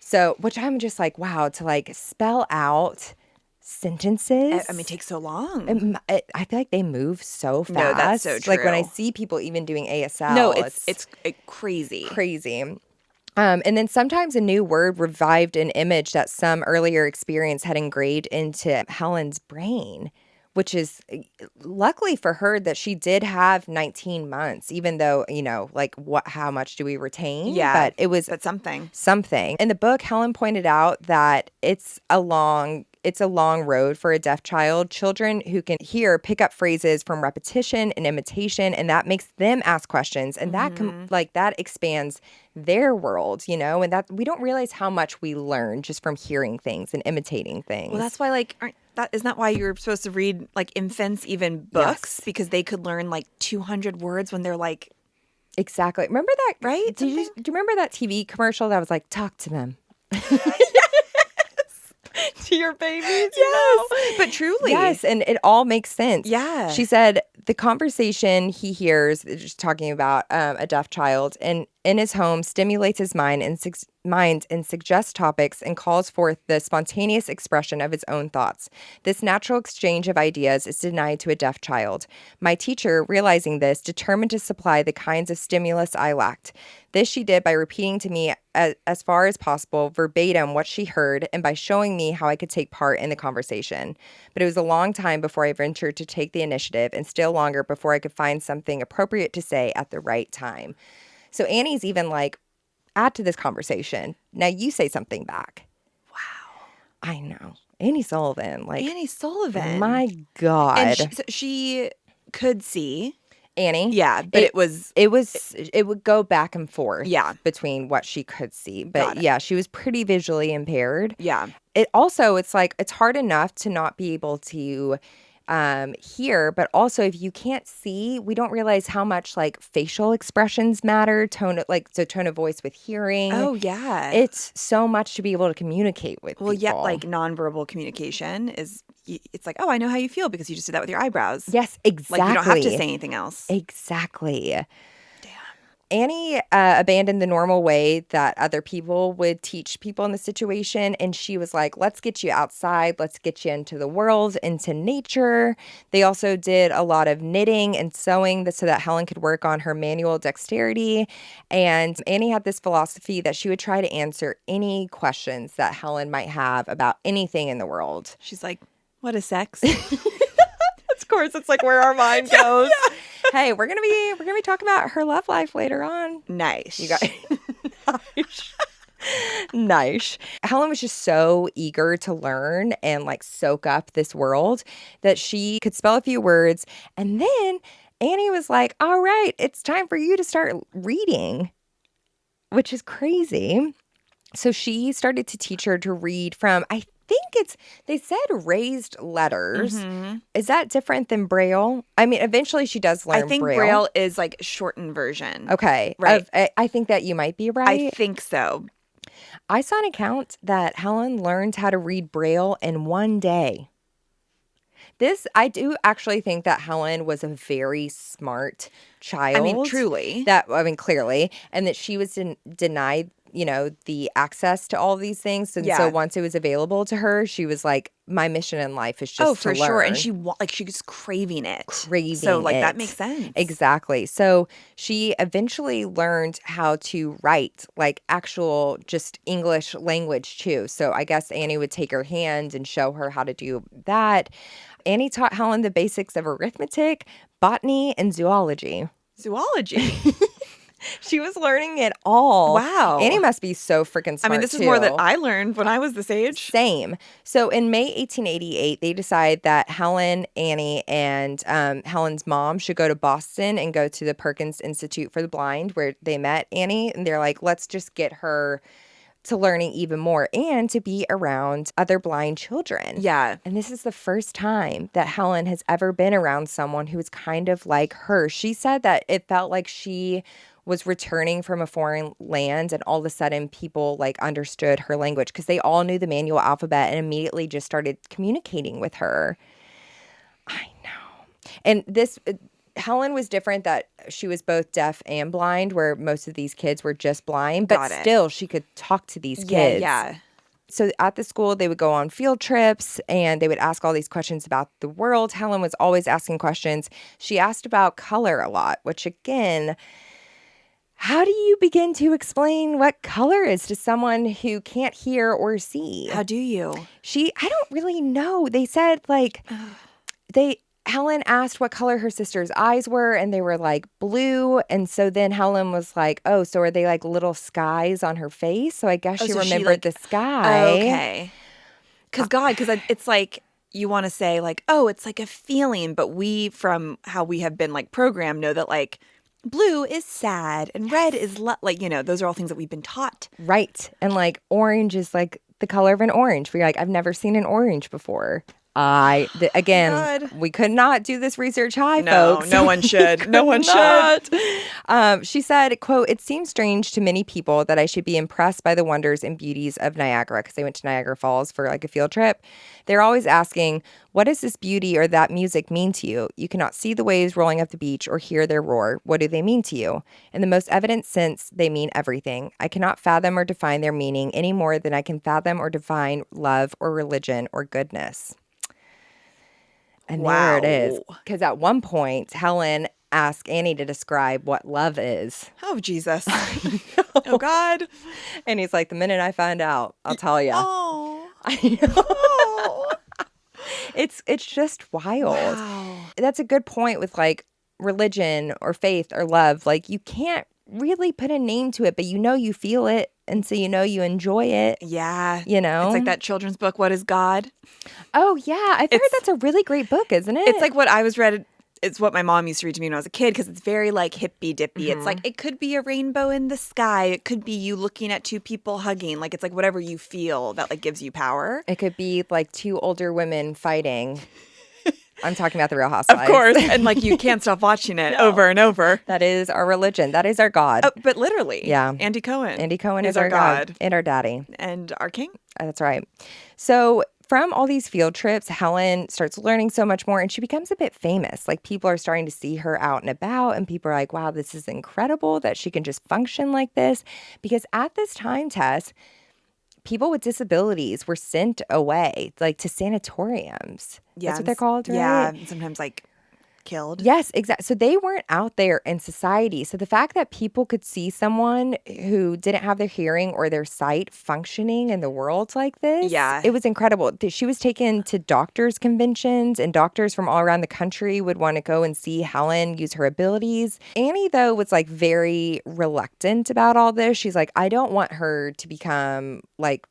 So, which I'm just like, wow, to like spell out sentences. I mean, it takes so long. I feel like they move so fast. No, that's so true. Like when I see people even doing ASL. No, it's crazy. Crazy. And then sometimes a new word revived an image that some earlier experience had engraved into Helen's brain, which is luckily for her that she did have 19 months, even though, you know, like how much do we retain? Yeah. But it was something. Something. In the book, Helen pointed out that it's a long road for a deaf child. Children who can hear pick up phrases from repetition and imitation, and that makes them ask questions, and that expands their world, you know, and that we don't realize how much we learn just from hearing things and imitating things. Well, that's why isn't that why you're supposed to read like infants even books? Yes. Because they could learn like 200 words when they're like. Exactly. Remember that, right? Do you remember that TV commercial that was like, talk to them? To your babies, yes, but truly, yes, and it all makes sense. Yeah, she said the conversation he hears, just talking about a deaf child, and in his home stimulates his mind and suggests topics and calls forth the spontaneous expression of his own thoughts. This natural exchange of ideas is denied to a deaf child. My teacher, realizing this, determined to supply the kinds of stimulus I lacked. This she did by repeating to me as far as possible verbatim what she heard and by showing me how I could take part in the conversation. But it was a long time before I ventured to take the initiative, and still longer before I could find something appropriate to say at the right time. So Annie's even like, add to this conversation. Now you say something back. Wow. I know. Annie Sullivan. My God. And she could see. Annie. Yeah, but it would go back and forth. Yeah. Between what she could see. But yeah, she was pretty visually impaired. Yeah. It's like, it's hard enough to not be able to hear, but also if you can't see, we don't realize how much like facial expressions matter, tone of voice with hearing. Oh yeah, it's so much to be able to communicate with people. Yeah, like nonverbal communication is, it's like, oh, I know how you feel because you just did that with your eyebrows. Yes, exactly. Like you don't have to say anything else. Exactly. Annie abandoned the normal way that other people would teach people in the situation. And she was like, let's get you outside. Let's get you into the world, into nature. They also did a lot of knitting and sewing so that Helen could work on her manual dexterity. And Annie had this philosophy that she would try to answer any questions that Helen might have about anything in the world. She's like, what is sex? Of course, it's like where our mind goes. Yeah. Hey, we're gonna be talking about her love life later on. Nice. You got nice. Helen was just so eager to learn and like soak up this world that she could spell a few words, and then Annie was like, "All right, it's time for you to start reading," which is crazy. So she started to teach her to read from, they said raised letters. Mm-hmm. Is that different than Braille? I mean, eventually she does learn Braille. I think Braille is like shortened version. Okay. Right. I think that you might be right. I think so. I saw an account that Helen learned how to read Braille in one day. I do actually think that Helen was a very smart child. I mean, truly. Clearly. And that she was denied, the access to all these things. And so once it was available to her, she was like, my mission in life is just to learn. Oh, for sure. And she was craving it. So that makes sense. Exactly. So she eventually learned how to write like actual just English language too. So I guess Annie would take her hand and show her how to do that. Annie taught Helen the basics of arithmetic, botany, and zoology. Zoology? She was learning it all. Wow. Annie must be so freaking smart, this is more than I learned when I was this age. Same. So in May 1888, they decide that Helen, Annie, and Helen's mom should go to Boston and go to the Perkins Institute for the Blind, where they met Annie. And they're like, let's just get her to learning even more and to be around other blind children. Yeah. And this is the first time that Helen has ever been around someone who is kind of like her. She said that it felt like she was returning from a foreign land and all of a sudden people like understood her language because they all knew the manual alphabet and immediately just started communicating with her. I know. And this Helen was different that she was both deaf and blind, where most of these kids were just blind, but still she could talk to these kids. Yeah. So at the school, they would go on field trips and they would ask all these questions about the world. Helen was always asking questions. She asked about color a lot, which again, how do you begin to explain what color is to someone who can't hear or see? How do you? I don't really know. They said Helen asked what color her sister's eyes were, and they were like blue. And so then Helen was like, oh, so are they like little skies on her face? So I guess she remembered the sky. Okay. Because it's like, you want to say like, oh, it's like a feeling. But we, from how we have been like programmed, know that like blue is sad and red is like, those are all things that we've been taught. Right. And like orange is like the color of an orange. We're like, I've never seen an orange before. We could not do this research folks. No one should. No one should. She said, quote, "It seems strange to many people that I should be impressed by the wonders and beauties of Niagara," because they went to Niagara Falls for like a field trip. They're always asking, what does this beauty or that music mean to you? You cannot see the waves rolling up the beach or hear their roar. What do they mean to you? In the most evident sense, they mean everything. I cannot fathom or define their meaning any more than I can fathom or define love or religion or goodness. And there it is. Because at one point, Helen asked Annie to describe what love is. Oh, Jesus. Oh, God. And he's like, the minute I find out, I'll tell you. Oh. I know. Oh. It's just wild. Wow. That's a good point with like religion or faith or love. Like you can't really put a name to it, but you feel it. And so you enjoy it. Yeah. It's like that children's book, What is God? Oh, yeah. I've heard that's a really great book, isn't it? It's like what I was read. It's what my mom used to read to me when I was a kid because it's very like hippy-dippy. It's like it could be a rainbow in the sky. It could be you looking at two people hugging. Like it's like whatever you feel that like gives you power. It could be like two older women fighting. I'm talking about the Real Housewives. Of course. And like you can't stop watching it over and over. That is our religion. That is our God. Oh, but literally. Yeah. Andy Cohen. Andy Cohen is our God. And our daddy. And our king. That's right. So from all these field trips, Helen starts learning so much more and she becomes a bit famous. Like people are starting to see her out and about and people are like, wow, this is incredible that she can just function like this. Because at this time, Tess, people with disabilities were sent away, like to sanatoriums. Yeah, that's what they're called, right? Yeah, sometimes like killed. Yes, exactly. So they weren't out there in society. So the fact that people could see someone who didn't have their hearing or their sight functioning in the world like this, it was incredible. She was taken to doctors' conventions and doctors from all around the country would want to go and see Helen use her abilities. Annie, though, was like very reluctant about all this. She's like, I don't want her to become like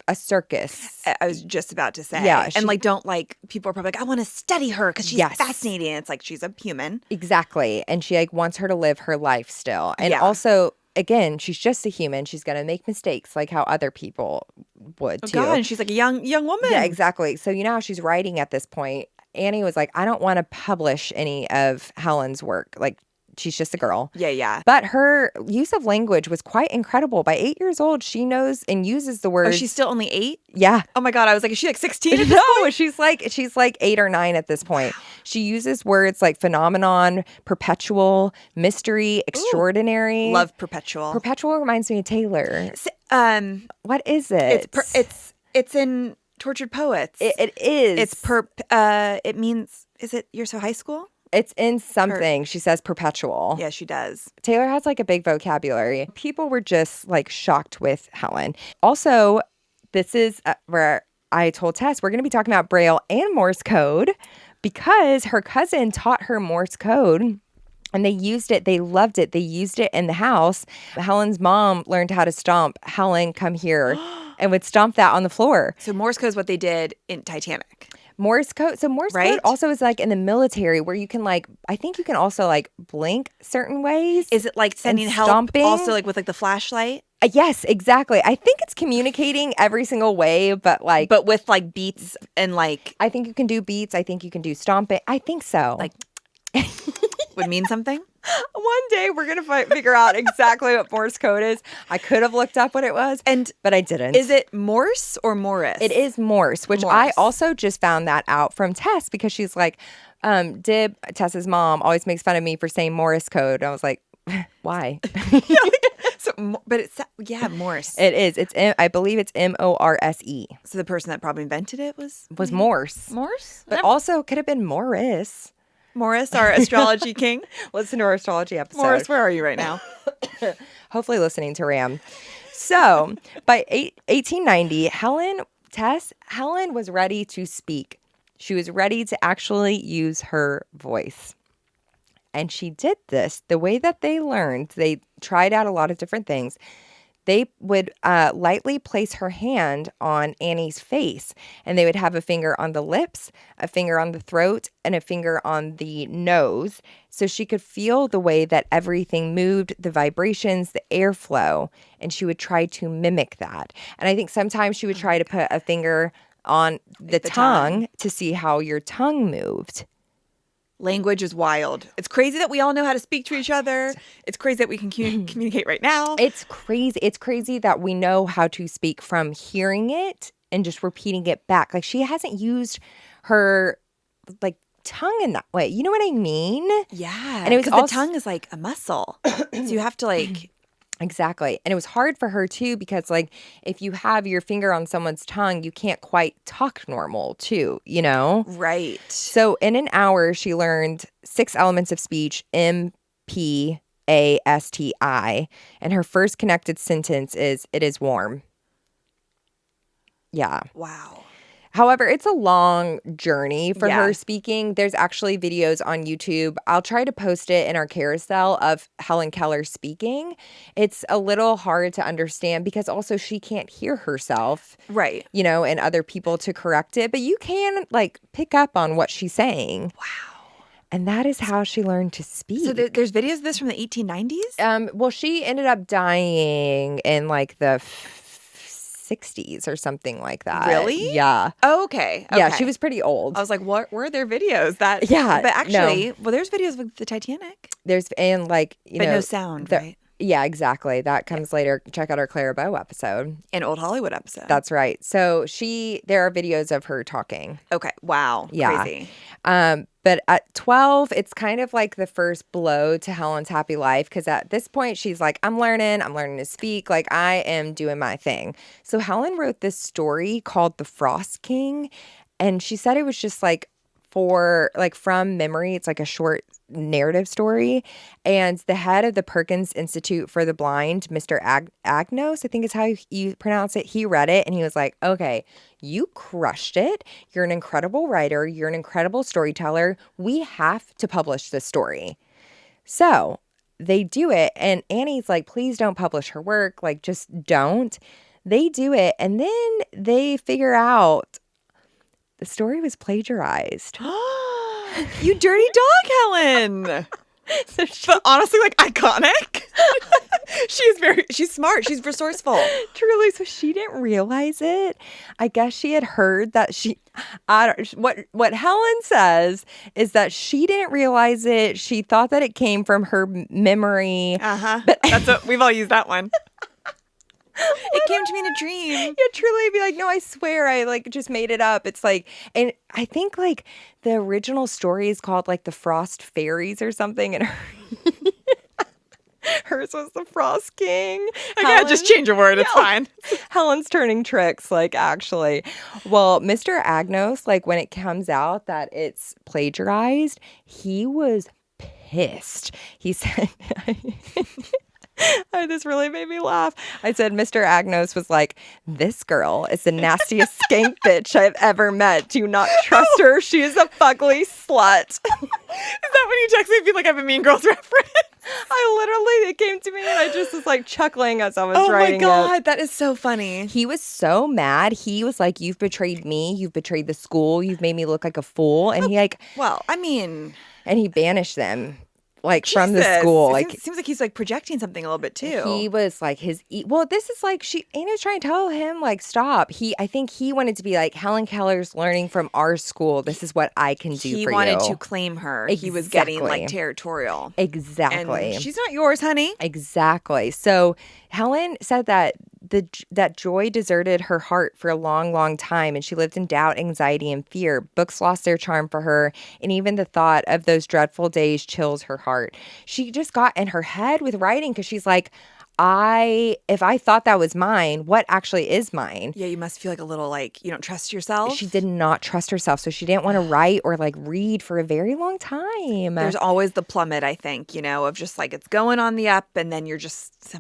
a circus. I was just about to say. Yeah. And like, don't like, people are probably like, I want to study her because she's fascinating. It's like, she's a human. Exactly. And she like wants her to live her life still. And also, again, she's just a human. She's going to make mistakes like how other people would too. God, and she's like a young woman. Yeah, exactly. So you know how she's writing at this point. Annie was like, I don't want to publish any of Helen's work. Like, she's just a girl. Yeah. But her use of language was quite incredible. By 8 years old, she knows and uses the words. Oh, she's still only 8? Yeah. Oh my God. I was like, is she like 16? No, she's like 8 or 9 at this point. She uses words like phenomenon, perpetual, mystery, extraordinary. Love perpetual. Perpetual reminds me of Taylor. What is it? It's in Tortured Poets. It is. It means, is it You're So High School? It's in something. She says perpetual. Yeah, she does. Taylor has like a big vocabulary. People were just like shocked with Helen. Also, this is where I told Tess we're going to be talking about Braille and Morse code because her cousin taught her Morse code. And they used it. They loved it. They used it in the house. Helen's mom learned how to stomp. Helen, come here, and would stomp that on the floor. So Morse code is what they did in Titanic. Morse code. So Morse code also is like in the military where you can like, I think you can also like blink certain ways. Is it like sending help also like with like the flashlight? Yes, exactly. I think it's communicating every single way, but with like beats and like. I think you can do beats. I think you can do stomping. I think so. Like would mean something. One day we're gonna figure out exactly what Morse code is. I could have looked up what it was, but I didn't. Is it Morse or Morris? It is Morse, which I also just found that out from Tess because she's like, Dib, Tess's mom, always makes fun of me for saying Morse code. And I was like, why? But it's Morse. It is. I believe it's Morse. So the person that probably invented it was Morse. Morse, but also could have been Morris. Morris, our astrology king. Listen to our astrology episode. Morris, where are you right now? Hopefully listening to Ram. So by 1890, Helen was ready to speak. She was ready to actually use her voice. And she did this the way that they learned. They tried out a lot of different things. They would lightly place her hand on Annie's face, and they would have a finger on the lips, a finger on the throat, and a finger on the nose, so she could feel the way that everything moved, the vibrations, the airflow, and she would try to mimic that. And I think sometimes she would try to put a finger on the tongue to see how your tongue moved. Language is wild. It's crazy that we all know how to speak to each other. It's crazy that we can communicate right now. It's crazy. It's crazy that we know how to speak from hearing it and just repeating it back. Like she hasn't used her like tongue in that way. You know what I mean? Yeah. And it was the tongue is like a muscle. So you have to like. Exactly. And it was hard for her too because like if you have your finger on someone's tongue, you can't quite talk normal too, you know? Right. So in an hour, she learned 6 elements of speech, MPASTI. And her first connected sentence is, "It is warm." Yeah. Wow. However, it's a long journey for her speaking. There's actually videos on YouTube. I'll try to post it in our carousel of Helen Keller speaking. It's a little hard to understand because also she can't hear herself. Right. You know, and other people to correct it. But you can like pick up on what she's saying. Wow. And that is how she learned to speak. So there's videos of this from the 1890s? Well, she ended up dying in like the 60s or something like that. Really? Yeah. Oh, okay. Yeah, she was pretty old. I was like, what were their videos? But actually, well, there's videos of the Titanic. There's, and like, you know. But no sound, right? Yeah, exactly. That comes later. Check out our Clara Bow episode. An Old Hollywood episode. That's right. So there are videos of her talking. Okay. Wow. Yeah. Crazy. But at 12, it's kind of like the first blow to Helen's happy life because at this point, she's like, I'm learning to speak. Like, I am doing my thing. So Helen wrote this story called The Frost King, and she said it was just like from memory. It's like a short narrative story. And the head of the Perkins Institute for the Blind, Mr. Agnos, I think is how you pronounce it, he read it and he was like, okay, you crushed it. You're an incredible writer. You're an incredible storyteller. We have to publish this story. So they do it. And Annie's like, please don't publish her work. Like, just don't. They do it. And then they figure out the story was plagiarized. You dirty dog, Helen. But honestly, like, iconic. She's smart. She's resourceful. Truly. So she didn't realize it. I guess she had heard that what Helen says is that she didn't realize it. She thought that it came from her memory. But that's what we've all used that one. It came to me in a dream. Yeah, truly be like, no, I swear I like just made it up. It's like, and I think like the original story is called like The Frost Fairies or something. And hers was The Frost King. Okay, just change a word. It's fine. Helen's turning tricks, like actually. Well, Mr. Agnos, like when it comes out that it's plagiarized, he was pissed. He said... This really made me laugh. I said, Mr. Agnos was like, this girl is the nastiest skank bitch I've ever met. Do not trust her. She is a fugly slut. Is that when you text me and feel like I have a Mean Girls reference? It came to me and I just was like chuckling as I was writing it. Oh my God, that is so funny. He was so mad. He was like, you've betrayed me. You've betrayed the school. You've made me look like a fool. And he like... Well, I mean... And he banished them. like from the school. Like seems like he's like projecting something a little bit too. He was like well, this is like Annie was trying to tell him like stop. I think he wanted to be like Helen Keller's learning from our school. This is what I can do for you. He wanted to claim her. Exactly. He was getting like territorial. Exactly. And she's not yours, honey. Exactly. So Helen said that that joy deserted her heart for a long, long time, and she lived in doubt, anxiety, and fear. Books lost their charm for her, and even the thought of those dreadful days chills her heart. She just got in her head with writing because she's like, if I thought that was mine, what actually is mine? Yeah, you must feel like a little like you don't trust yourself. She did not trust herself, so she didn't want to write or like read for a very long time. There's always the plummet, I think, of just like it's going on the up and then you're just,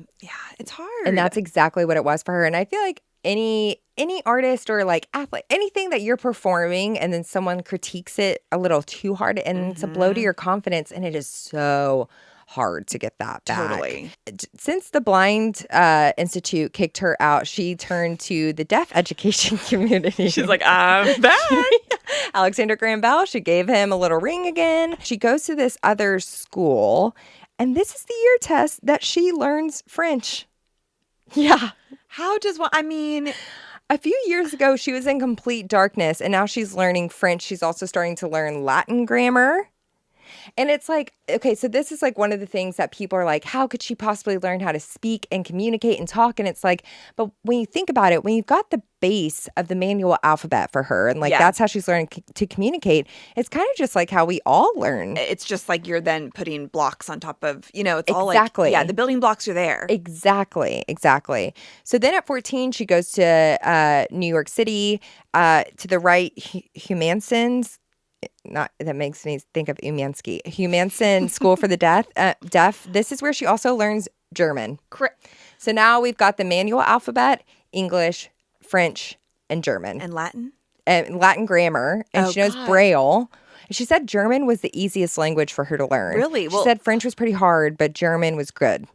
it's hard. And that's exactly what it was for her. And I feel like any artist or like athlete, anything that you're performing and then someone critiques it a little too hard and it's a blow to your confidence, and it is so hard to get that back. Totally. Since the Blind Institute kicked her out, she turned to the deaf education community. She's like, I'm back. Alexander Graham Bell, she gave him a little ring again. She goes to this other school, and this is the year, Tess, that she learns French. Yeah. How does one, a few years ago, she was in complete darkness, and now she's learning French. She's also starting to learn Latin grammar. And it's like, okay, so this is like one of the things that people are like, how could she possibly learn how to speak and communicate and talk? And it's like, but when you think about it, when you've got the base of the manual alphabet for her, and like that's how she's learning to communicate, it's kind of just like how we all learn. It's just like you're then putting blocks on top of, it's all like, the building blocks are there. Exactly. So then at 14, she goes to New York City, to the Wright Humansons. That makes me think of Humanson School for the Deaf. This is where she also learns German. So now we've got the manual alphabet, English, French, and German. And Latin? And Latin grammar. And she knows Braille. And she said German was the easiest language for her to learn. Really? She said French was pretty hard, but German was good.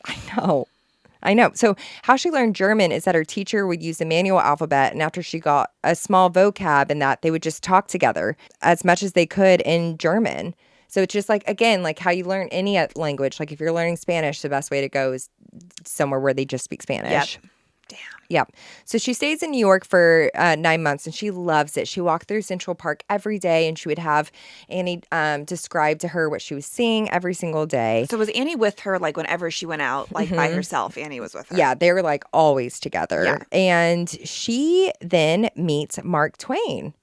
I know. So how she learned German is that her teacher would use the manual alphabet, and after she got a small vocab in that, they would just talk together as much as they could in German. So it's just like, again, like how you learn any language. Like if you're learning Spanish, the best way to go is somewhere where they just speak Spanish. Yep. Damn. Yeah. So she stays in New York for 9 months, and she loves it. She walked through Central Park every day, and she would have Annie describe to her what she was seeing every single day. So was Annie with her, like, whenever she went out, like, by herself? Annie was with her? Yeah, they were, like, always together. Yeah. And she then meets Mark Twain.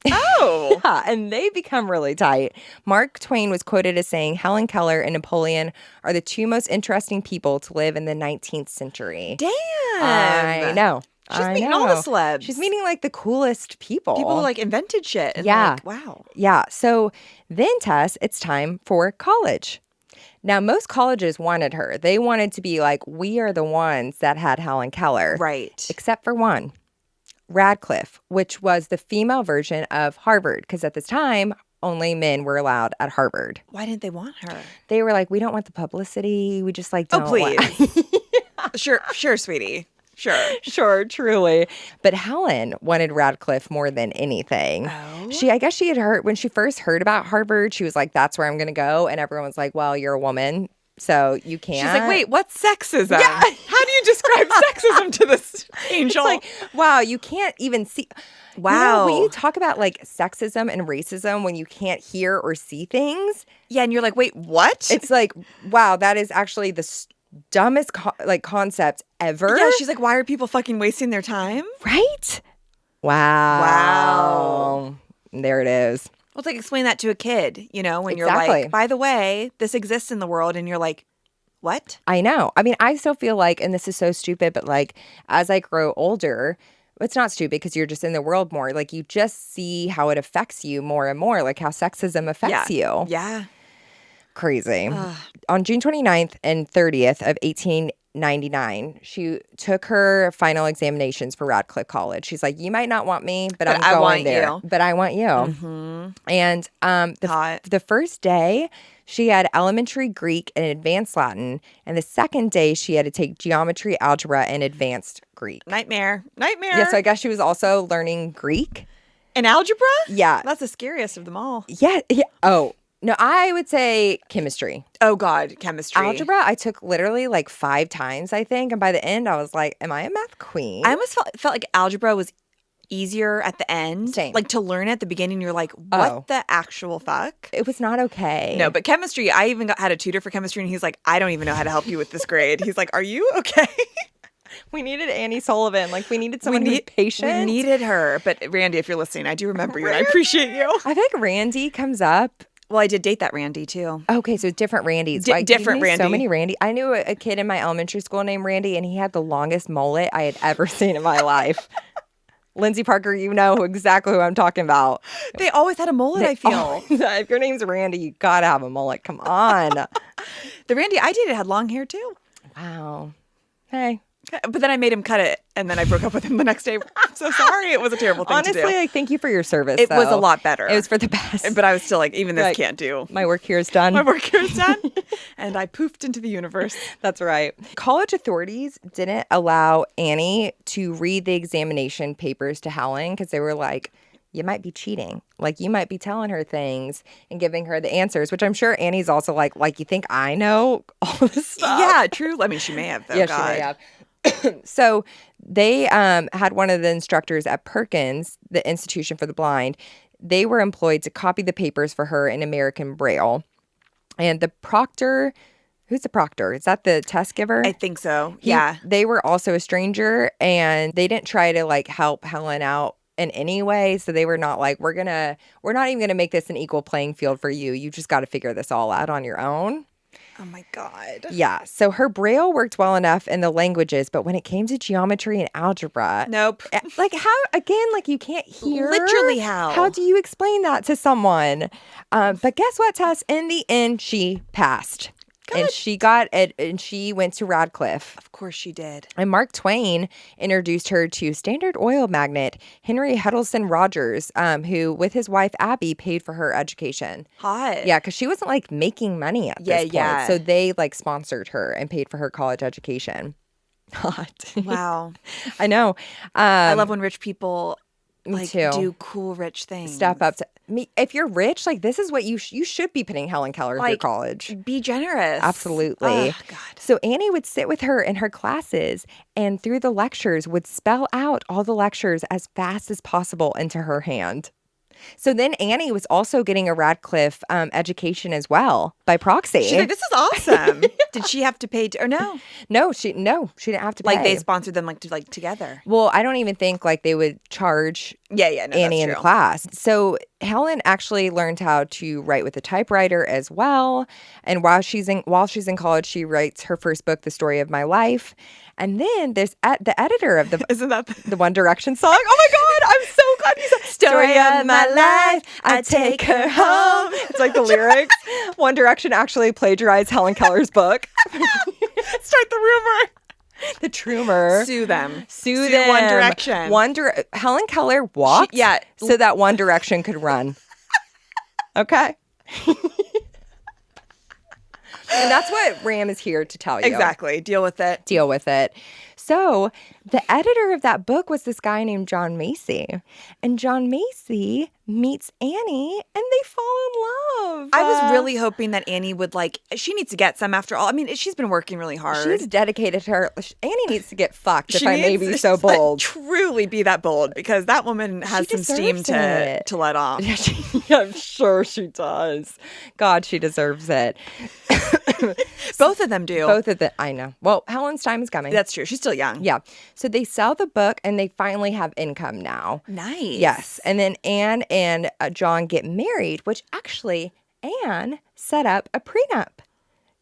Oh. Yeah, and they become really tight. Mark Twain was quoted as saying, Helen Keller and Napoleon are the two most interesting people to live in the 19th century. Damn. I know. She's meeting all the celebs. She's meeting like the coolest people. People who like invented shit. And yeah. Like, wow. Yeah. So then, Tess, it's time for college. Now, most colleges wanted her. They wanted to be like, we are the ones that had Helen Keller. Right. Except for one. Radcliffe, which was the female version of Harvard, because at this time, only men were allowed at Harvard. Why didn't they want her? They were like, we don't want the publicity. We just like don't please. Sure, sweetie. Sure, truly. But Helen wanted Radcliffe more than anything. Oh. I guess she had heard, when she first heard about Harvard, she was like, that's where I'm going to go. And everyone's like, well, you're a woman, so you can't. She's like, wait, what's sexism? Yeah. How do you describe sexism to this angel? It's like, wow, you can't even see. Wow. When you talk about like sexism and racism, when you can't hear or see things. Yeah, and you're like, wait, what? It's like, wow, that is actually the dumbest concept ever. Yeah, she's like, why are people fucking wasting their time? Right? Wow. There it is. Well, it's like explain that to a kid, when you're Exactly. like, by the way, this exists in the world. And you're like, what? I know. I mean, I still feel like, and this is so stupid, but like as I grow older, it's not stupid because you're just in the world more. Like you just see how it affects you more and more, like how sexism affects you. Yeah. Crazy. On June 29th and 30th of 1899, she took her final examinations for Radcliffe College. She's like, you might not want me, but I'm going there. You. But I want you. Mm-hmm. And the first day, she had elementary Greek and advanced Latin. And the second day, she had to take geometry, algebra, and advanced Greek. Nightmare. Yeah, so I guess she was also learning Greek. And algebra? Yeah. That's the scariest of them all. Yeah. Oh, No, I would say chemistry. Oh, God, chemistry. Algebra, I took literally like 5 times, I think. And by the end, I was like, am I a math queen? I almost felt like algebra was easier at the end. Same. Like to learn at the beginning, you're like, what the actual fuck? It was not okay. No, but chemistry, I even had a tutor for chemistry, and he's like, I don't even know how to help you with this grade. He's like, are you okay? We needed Annie Sullivan. Like, we needed someone who was patient. We needed her. But Randy, if you're listening, I do remember you, and I appreciate you. I think Randy comes up. Well, I did date that Randy, too. Okay, so different Randys. Different Randy. So many Randy. I knew a kid in my elementary school named Randy, and he had the longest mullet I had ever seen in my life. Lindsay Parker, you know exactly who I'm talking about. They always had a mullet, I feel. If your name's Randy, you gotta have a mullet. Come on. The Randy I dated had long hair, too. Wow. Hey. But then I made him cut it, and then I broke up with him the next day. I'm so sorry. It was a terrible thing to do. Honestly, like, thank you for your service, It though. was a lot better. It was for the best. But I was still like, even this like, can't do. My work here is done. My work here is done. And I poofed into the universe. That's right. College authorities didn't allow Annie to read the examination papers to Helen because they were like, you might be cheating. Like, you might be telling her things and giving her the answers, which I'm sure Annie's also like, you think I know all this stuff? Yeah, true. I mean, she may have, though. Yeah, God. she may have. So they had one of the instructors at Perkins, the Institution for the Blind. They were employed to copy the papers for her in American Braille. And the proctor, who's the proctor? Is that the test giver? I think so. Yeah. They were also a stranger, and they didn't try to like help Helen out in any way. So they were not like, we're not even gonna make this an equal playing field for you. You just got to figure this all out on your own. Oh, my God. Yeah. So her Braille worked well enough in the languages, but when it came to geometry and algebra. Nope. Like, how, again, like, you can't hear. Literally how? How do you explain that to someone? But guess what, Tess? In the end, she passed. Good. And she got it, and she went to Radcliffe. Of course she did. And Mark Twain introduced her to Standard Oil magnate Henry Huddleston Rogers, who, with his wife Abby, paid for her education. Hot. Yeah, because she wasn't like making money at this point. Yeah. So they like sponsored her and paid for her college education. Hot. Wow. I know. I love when rich people like too. Do cool rich things. Step up to me. If you're rich, like, this is what you should be putting Helen Keller through college. Be generous. Absolutely. Oh, God. So Annie would sit with her in her classes and through the lectures would spell out all the lectures as fast as possible into her hand. So then Annie was also getting a Radcliffe education as well by proxy. She's like, this is awesome. Did she have to pay or no? No, she didn't have to pay. Like, they sponsored them like together. Well, I don't even think like they would charge Annie in the class. So Helen actually learned how to write with a typewriter as well. And while she's in college, she writes her first book, The Story of My Life. And then there's the editor of the Isn't that the One Direction song? Oh my God, I'm so glad you said Story of my life, I take her home. It's like the lyrics. One Direction actually plagiarized Helen Keller's book. Start the rumor. The Trumor. Sue them. Sue them. One Direction. Helen Keller walked so that One Direction could run. Okay? And that's what Ram is here to tell you. Exactly. Deal with it. So the editor of that book was this guy named John Macy. And John Macy meets Annie and they fall in love. I was really hoping that Annie would she needs to get some after all. I mean, she's been working really hard. She's dedicated to her. Annie needs to get fucked if I may be so bold. Truly be that bold because that woman has some steam to let off. I'm sure she does. God, she deserves it. Both of them do. Both of them. I know. Well, Helen's time is coming. That's true. She's still young. Yeah. So they sell the book and they finally have income now. Nice. Yes. And then Anne and John get married, which actually Anne set up a prenup.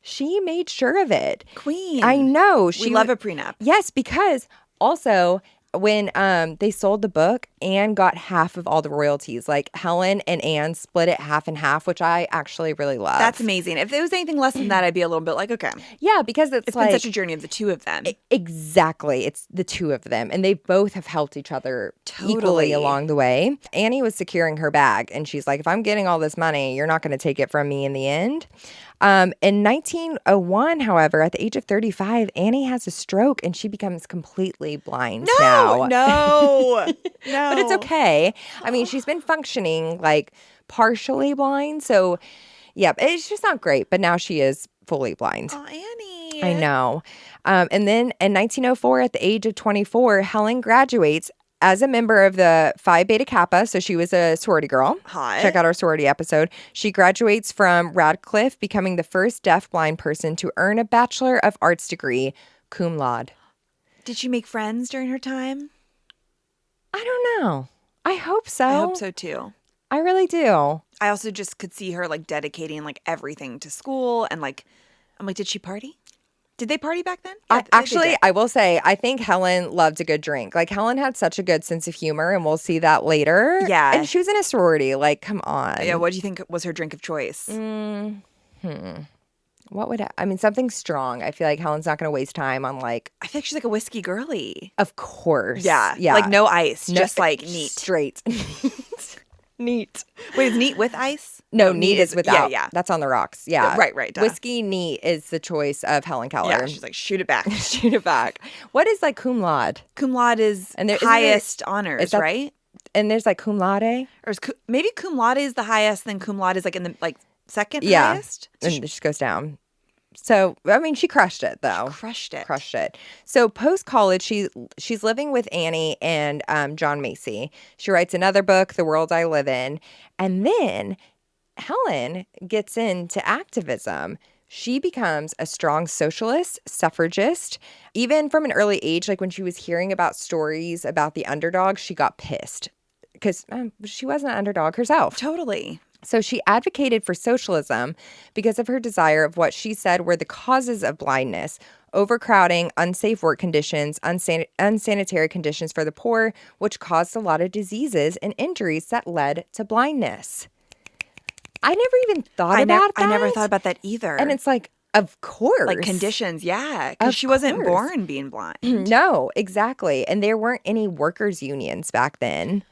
She made sure of it. Queen. I know. We love a prenup. Yes, because also when they sold the book, Anne got half of all the royalties. Like Helen and Anne split it half and half, which I actually really love. That's amazing. If there was anything less than that, I'd be a little bit like, okay. Yeah, because it's been such a journey of the two of them. Exactly. It's the two of them. And they both have helped each other equally along the way. Annie was securing her bag. And she's like, if I'm getting all this money, you're not going to take it from me in the end. In 1901, however, at the age of 35, Annie has a stroke and she becomes completely blind now. No. But it's okay. I mean, she's been functioning like partially blind. So, Yep. It's just not great, but now she is fully blind. Oh, Annie. I know. And then in 1904, at the age of 24, Helen graduates as a member of the Phi Beta Kappa. So she was a sorority girl. Hot. Check out our sorority episode. She graduates from Radcliffe, becoming the first deaf-blind person to earn a Bachelor of Arts degree, cum laude. Did she make friends during her time? I don't know. I hope so. I hope so too. I really do. I also just could see her like dedicating like everything to school and like, I'm like, did she party? Did they party back then? Yeah, actually, I will say, I think Helen loved a good drink. Like, Helen had such a good sense of humor, and we'll see that later. Yeah. And she was in a sorority. Like, come on. Yeah, what do you think was her drink of choice? What would I mean, something strong. I feel like Helen's not going to waste time on, like... I feel like she's like a whiskey girly. Of course. Yeah. Like, no ice. Just, like, neat. Straight. Neat. Wait, is neat with ice? No, neat is without. Yeah. That's on the rocks. Yeah. Right. Duh. Whiskey neat is the choice of Helen Keller. Yeah, she's like, shoot it back. Shoot it back. What is like cum laude? Cum laude is highest honors, right? And there's like cum laude? Or maybe cum laude is the highest, then cum laude is like in the like second yeah. highest? And it just goes down. So, I mean, she crushed it, though. Crushed it. So, post-college, she's living with Annie and John Macy. She writes another book, The World I Live In. And then Helen gets into activism. She becomes a strong socialist, suffragist. Even from an early age, like when she was hearing about stories about the underdog, she got pissed because she wasn't an underdog herself. Totally. So she advocated for socialism because of her desire of what she said were the causes of blindness: overcrowding, unsafe work conditions, unsanitary conditions for the poor, which caused a lot of diseases and injuries that led to blindness. I never even thought about that. I never thought about that either. And it's like, of course. Like conditions, yeah. Because she wasn't born being blind. No, exactly. And there weren't any workers' unions back then.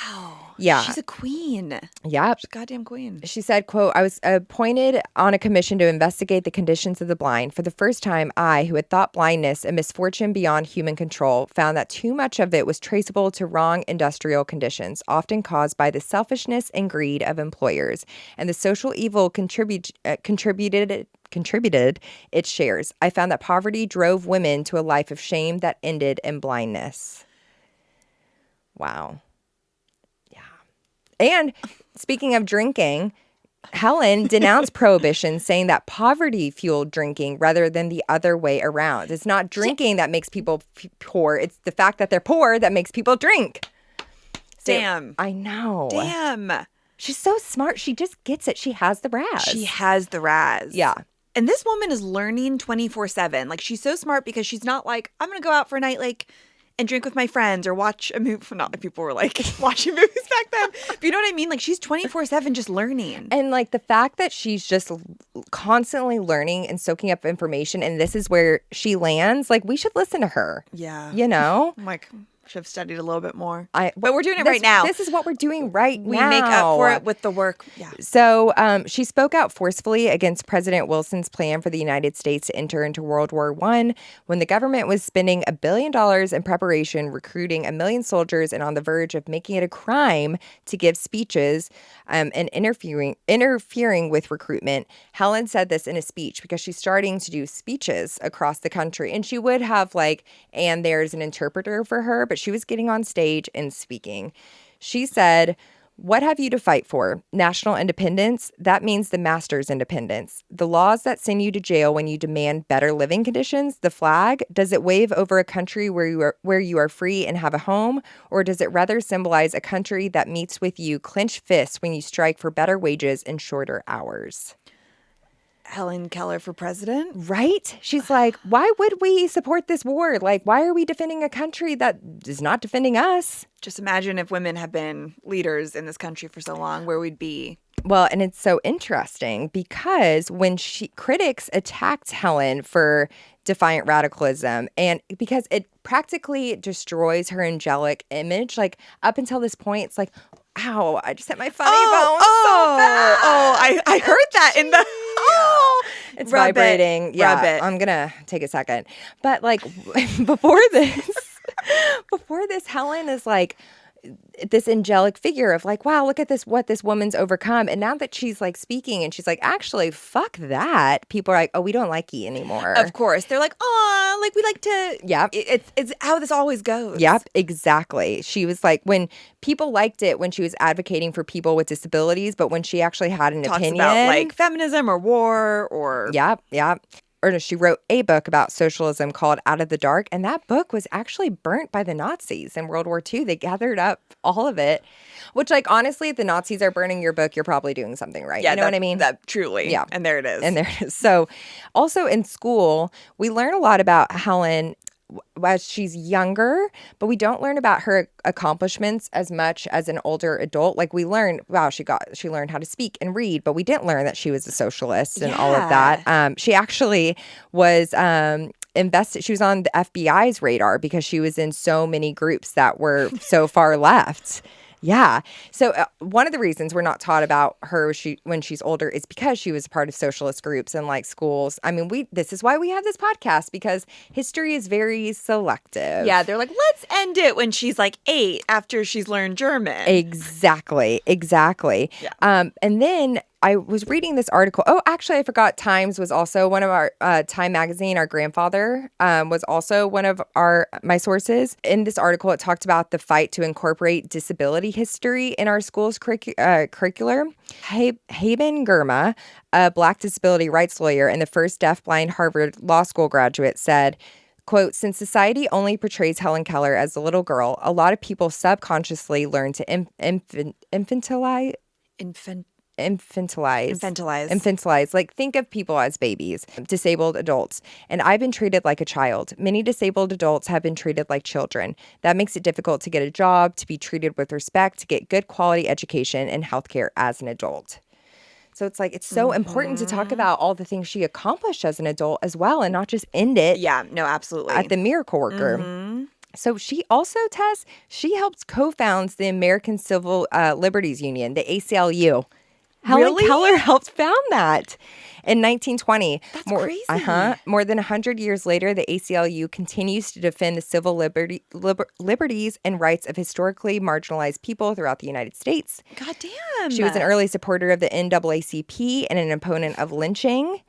Wow. Yeah. She's a queen. Yeah. She's a goddamn queen. She said, quote, "I was appointed on a commission to investigate the conditions of the blind. For the first time, I, who had thought blindness a misfortune beyond human control, found that too much of it was traceable to wrong industrial conditions, often caused by the selfishness and greed of employers. And the social evil contributed its shares. I found that poverty drove women to a life of shame that ended in blindness." Wow. And speaking of drinking, Helen denounced prohibition, saying that poverty fueled drinking rather than the other way around. It's not drinking that makes people poor. It's the fact that they're poor that makes people drink. Damn. I know. Damn. She's so smart. She just gets it. She has the raz. Yeah. And this woman is learning 24/7. Like, she's so smart because she's not like, I'm going to go out for a night, like, and drink with my friends or watch a movie. Not that people were like watching movies back then. But you know what I mean? Like, she's 24/7 just learning. And like the fact that she's just constantly learning and soaking up information, and this is where she lands, like, we should listen to her. Yeah. You know? I'm like, should have studied a little bit more. But we're doing it right now. This is what we're doing right now. We make up for it with the work. Yeah. So she spoke out forcefully against President Wilson's plan for the United States to enter into World War I, when the government was spending $1 billion in preparation, recruiting 1 million soldiers, and on the verge of making it a crime to give speeches and interfering with recruitment. Helen said this in a speech because she's starting to do speeches across the country. And she would have and there's an interpreter for her, but she was getting on stage and speaking. She said, "What have you to fight for? National independence? That means the master's independence. The laws that send you to jail when you demand better living conditions? The flag? Does it wave over a country where you are free and have a home? Or does it rather symbolize a country that meets with you clenched fists when you strike for better wages and shorter hours?" Helen Keller for president? Right? She's like, why would we support this war? Like, why are we defending a country that is not defending us? Just imagine if women had been leaders in this country for so long, where we'd be. Well, and it's so interesting because when critics attacked Helen for defiant radicalism, and because it practically destroys her angelic image, like up until this point, it's like, ow, I just hit my funny bone so bad. I heard that in the... It's vibrating. Yeah, I'm gonna take a second. But like before this, Helen is like this angelic figure of like, wow, look at this, what this woman's overcome. And now that she's like speaking and she's like, actually, fuck that. People are like, oh, we don't like you anymore. Of course. They're like, oh, like we like to. Yep. It's how this always goes. Yep, exactly. She was like, when people liked it when she was advocating for people with disabilities, but when she actually had an opinion about like feminism or war or. Yep. Or no, she wrote a book about socialism called Out of the Dark, and that book was actually burnt by the Nazis in World War II. They gathered up all of it, which, like, honestly, if the Nazis are burning your book, you're probably doing something right. Yeah, you know what I mean? Truly. Yeah. And there it is. So also in school, we learn a lot about Helen as she's younger, but we don't learn about her accomplishments as much as an older adult. Like we learned, wow, she learned how to speak and read, but we didn't learn that she was a socialist and all of that. She actually was invested. She was on the FBI's radar because she was in so many groups that were so far left. Yeah. So one of the reasons we're not taught about her when she's older is because she was part of socialist groups and like schools. I mean, this is why we have this podcast, because history is very selective. Yeah, they're like, let's end it when she's like 8 after she's learned German. Exactly. Yeah. And then I was reading this article. Oh, actually, I forgot. Times was also one of our Time magazine. Our grandfather was also one of my sources. In this article, it talked about the fight to incorporate disability history in our school's curriculum. Haben Girma, a Black disability rights lawyer and the first deafblind Harvard Law School graduate, said, quote, since society only portrays Helen Keller as a little girl, a lot of people subconsciously learn to infantilize, like think of people as babies, disabled adults. And I've been treated like a child. Many disabled adults have been treated like children. That makes it difficult to get a job, to be treated with respect, to get good quality education and healthcare as an adult. So it's like, it's so important to talk about all the things she accomplished as an adult as well, and not just end it. Yeah, no, absolutely. At the miracle worker. Mm-hmm. So she also, Tess, she helped co-found the American Civil Liberties Union, the ACLU. Helen Keller helped found that in 1920. That's crazy. More than 100 years later, the ACLU continues to defend the civil liberties and rights of historically marginalized people throughout the United States. God damn. She was an early supporter of the NAACP and an opponent of lynching.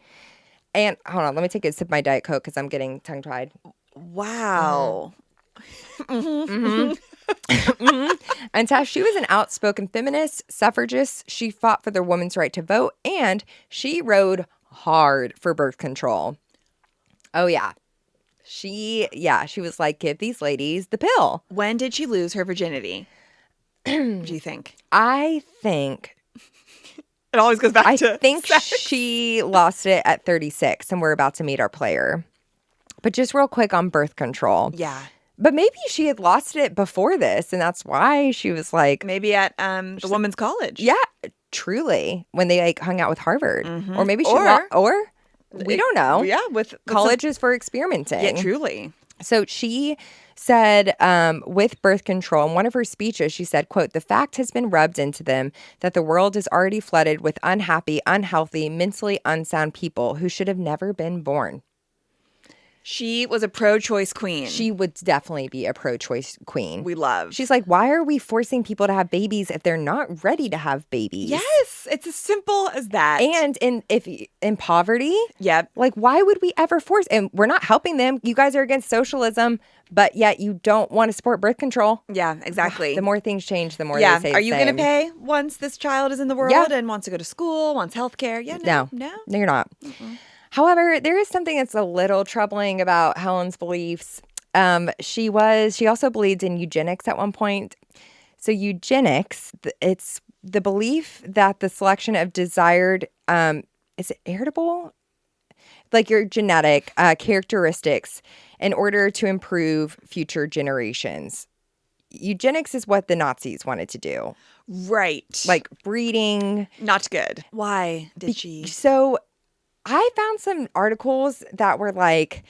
And hold on, let me take a sip of my Diet Coke because I'm getting tongue-tied. Wow. Mm-hmm. Mm-hmm. And Tess, she was an outspoken feminist, suffragist. She fought for the woman's right to vote, and she rode hard for birth control. Oh, yeah. She was like, give these ladies the pill. When did she lose her virginity? Do you think? I think... It always goes back to I think sex. She lost it at 36, and we're about to meet our player. But just real quick on birth control. Yeah. But maybe she had lost it before this, and that's why she was like... Maybe at the women's college. Yeah, truly. When they like hung out with Harvard. Mm-hmm. Or maybe she... we don't know. Yeah, with college is for experimenting. Yeah, truly. So she said with birth control, in one of her speeches, she said, quote, the fact has been rubbed into them that the world is already flooded with unhappy, unhealthy, mentally unsound people who should have never been born. She was a pro-choice queen. She would definitely be a pro-choice queen. We love. She's like, why are we forcing people to have babies if they're not ready to have babies? Yes, it's as simple as that. And in poverty, yep. Like, why would we ever force? And we're not helping them. You guys are against socialism, but yet you don't want to support birth control. Yeah, exactly. The more things change, the more they say. Are you going to pay once this child is in the world and wants to go to school, wants healthcare? Yeah, no, you're not. Mm-mm. However, there is something that's a little troubling about Helen's beliefs. She also believed in eugenics at one point. So eugenics, it's the belief that the selection of desired, is it heritable? Like your genetic characteristics in order to improve future generations. Eugenics is what the Nazis wanted to do. Right. Like breeding. Not good. Why did she? So I found some articles that were like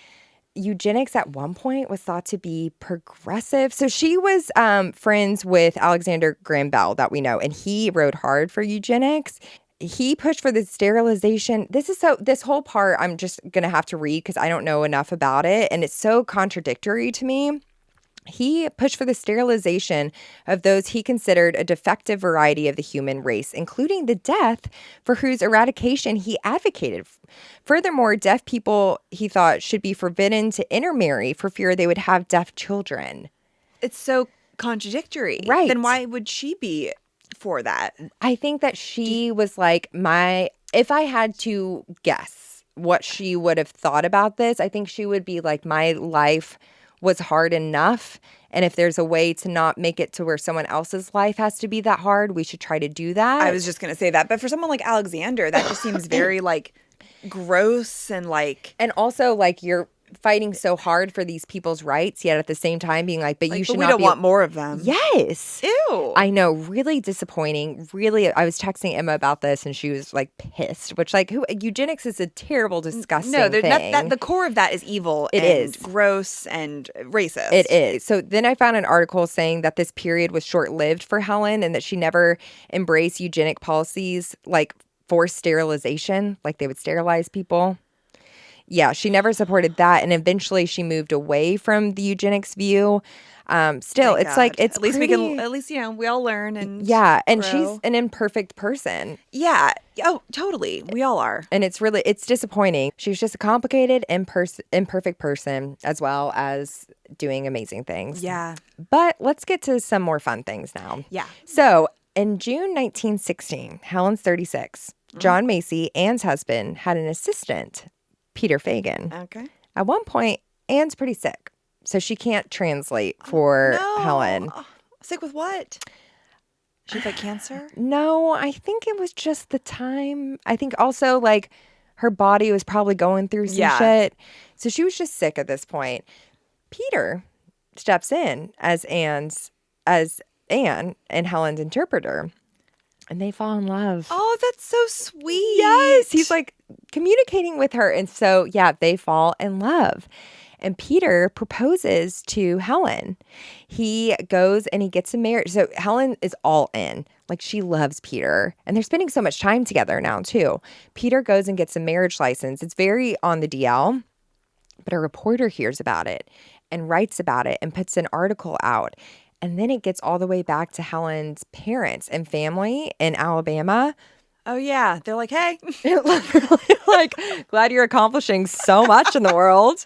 eugenics at one point was thought to be progressive. So she was friends with Alexander Graham Bell that we know, and he rode hard for eugenics. He pushed for the sterilization. This whole part I'm just going to have to read because I don't know enough about it, and it's so contradictory to me. He pushed for the sterilization of those he considered a defective variety of the human race, including the deaf, for whose eradication he advocated. Furthermore, deaf people, he thought, should be forbidden to intermarry for fear they would have deaf children. It's so contradictory. Right. Then why would she be for that? I think that she was like if I had to guess what she would have thought about this, I think she would be like, my life was hard enough. And if there's a way to not make it to where someone else's life has to be that hard, we should try to do that. I was just going to say that. But for someone like Alexander, that just seems very like gross and like. And also like you're fighting so hard for these people's rights, yet at the same time being like, but you should we not don't want more of them. Yes. Ew. I know. Really disappointing. Really, I was texting Emma about this and she was like pissed, which like eugenics is a terrible, disgusting thing. The core of that is evil. It and is. Gross and racist. It is. So then I found an article saying that this period was short-lived for Helen and that she never embraced eugenic policies like forced sterilization, like they would sterilize people. Yeah, she never supported that, and eventually she moved away from the eugenics view. Still, Thank it's God. like it's at least pretty, we all learn and and grow. she's an imperfect person. Yeah. Oh, totally. We all are. And it's disappointing. She was just a complicated, imperfect person as well as doing amazing things. Yeah. But let's get to some more fun things now. Yeah. So in June 1916, Helen's 36. John Macy, Anne's husband, had an assistant, Peter Fagan. Okay. At one point, Anne's pretty sick, so she can't translate for Helen. Oh, sick with what? She's like cancer? No, I think it was just the time. I think also like her body was probably going through some shit. So she was just sick at this point. Peter steps in as Anne and Helen's interpreter. And they fall in love. Oh, that's so sweet. Yes. He's like communicating with her. And so, yeah, they fall in love. And Peter proposes to Helen. He goes and he gets a marriage. So Helen is all in. Like she loves Peter. And they're spending so much time together now, too. Peter goes and gets a marriage license. It's very on the DL. But a reporter hears about it and writes about it and puts an article out. And then it gets all the way back to Helen's parents and family in Alabama. Oh, yeah. They're like, hey. Like, glad you're accomplishing so much in the world.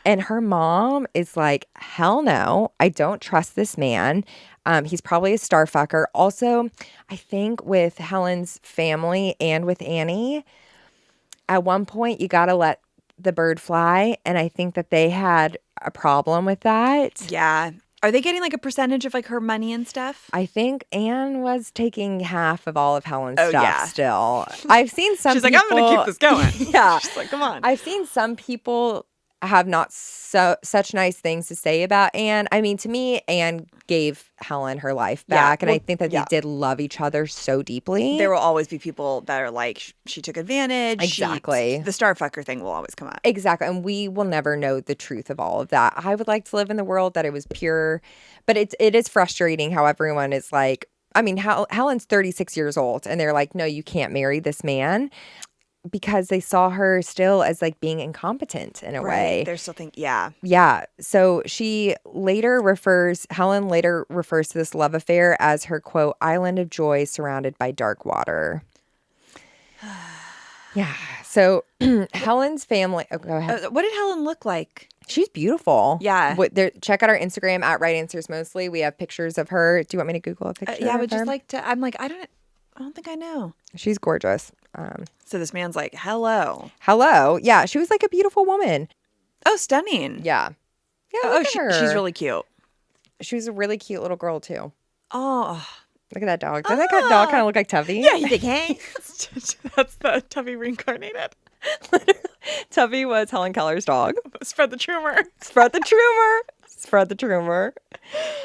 And her mom is like, hell no, I don't trust this man. He's probably a star fucker. Also, I think with Helen's family and with Annie, at one point you got to let the bird fly. And I think that they had a problem with that. Yeah. Are they getting like a percentage of like her money and stuff? I think Anne was taking half of all of Helen's stuff yeah. still. I've seen some She's people... like, I'm going to keep this going. Yeah. She's like, come on. I've seen some people have not such nice things to say about Anne. I mean, to me, Anne gave Helen her life back, and I think that they did love each other so deeply. There will always be people that are like, she took advantage. Exactly. The star fucker thing will always come up. Exactly, and we will never know the truth of all of that. I would like to live in the world that it was pure, but it is frustrating how everyone is like, I mean, Helen's 36 years old, and they're like, no, you can't marry this man. Because they saw her still as like being incompetent in a way. They're still thinking, yeah. Yeah. So Helen later refers to this love affair as her, quote, island of joy surrounded by dark water. Yeah. So Helen's family. Oh, go ahead. What did Helen look like? She's beautiful. Yeah. Check out our Instagram at Right Answers Mostly. We have pictures of her. Do you want me to Google a picture? Yeah, I would just like to. I'm like, I don't think I know. She's gorgeous. So this man's like, hello. Yeah, she was like a beautiful woman. Oh, stunning. Yeah. Yeah. She's really cute. She was a really cit little girl too. Oh, look at that dog. Doesn't that dog kind of look like Tubby? Yeah, you think, hey? That's the Tubby reincarnated. Tubby was Helen Keller's dog. Spread the tumor. Spread the tumor. Spread the tumor.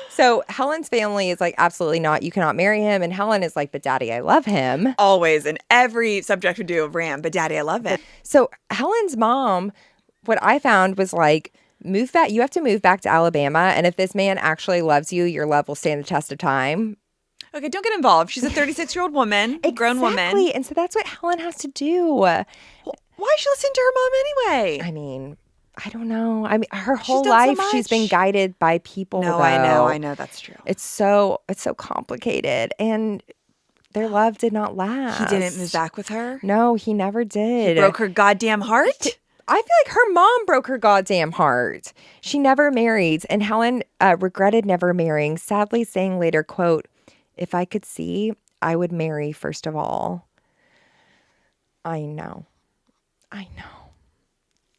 So Helen's family is like, absolutely not. You cannot marry him. And Helen is like, but daddy, I love him. Always. In every subject we do of Ram, but daddy, I love him. So Helen's mom, what I found was like, move back. You have to move back to Alabama. And if this man actually loves you, your love will stand the test of time. Okay, don't get involved. She's a 36-year-old woman, grown woman. Exactly. And so that's what Helen has to do. Why should she listen to her mom anyway? I mean, I don't know. I mean, her whole done life so she's been guided by people. No, though. I know. That's true. It's so complicated, and their love did not last. He didn't move back with her? No, he never did. He broke her goddamn heart? I feel like her mom broke her goddamn heart. She never married, and Helen regretted never marrying, sadly saying later, quote, "If I could see, I would marry first of all." I know.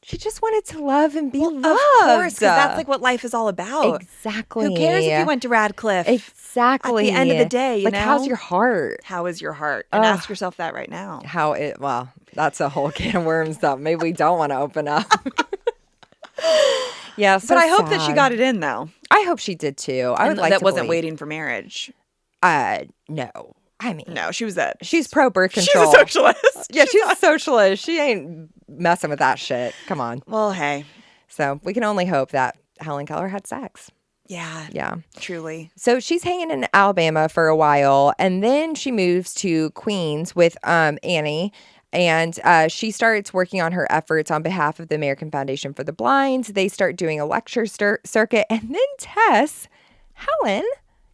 She just wanted to love and be loved. Of course, because that's like what life is all about. Exactly. Who cares if you went to Radcliffe? Exactly. At the end of the day, you know? How's your heart? How is your heart? And ask yourself that right now. Well, that's a whole can of worms that maybe we don't want to open up. Yeah, so but I hope that she got it in, though. I hope she did too. I would like that wasn't waiting for marriage. No. I mean, no, she's pro birth control. She's a socialist. Yeah, she's a socialist. She ain't messing with that shit. Come on. Well, hey. So we can only hope that Helen Keller had sex. Yeah. Truly. So she's hanging in Alabama for a while, and then she moves to Queens with Annie. And she starts working on her efforts on behalf of the American Foundation for the Blind. They start doing a lecture circuit. And then Helen,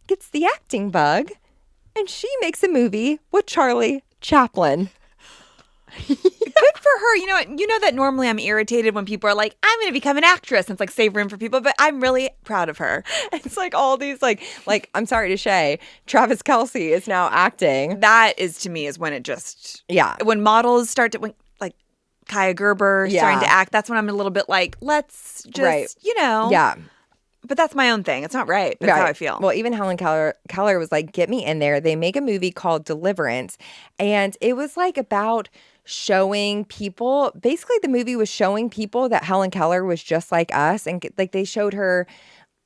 gets the acting bug. And she makes a movie with Charlie Chaplin. Good for her. You know that normally I'm irritated when people are like, I'm going to become an actress. And it's like, save room for people. But I'm really proud of her. It's like all these like I'm sorry to say, Travis Kelce is now acting. That is, to me, is when it just... Yeah. When models start to... like Kaya Gerber starting to act, that's when I'm a little bit like, let's just, Yeah. But that's my own thing. It's not right. That's how I feel. Well, even Helen Keller was like, get me in there. They make a movie called Deliverance. And it was like about showing people, basically the movie was showing people that Helen Keller was just like us. And like they showed her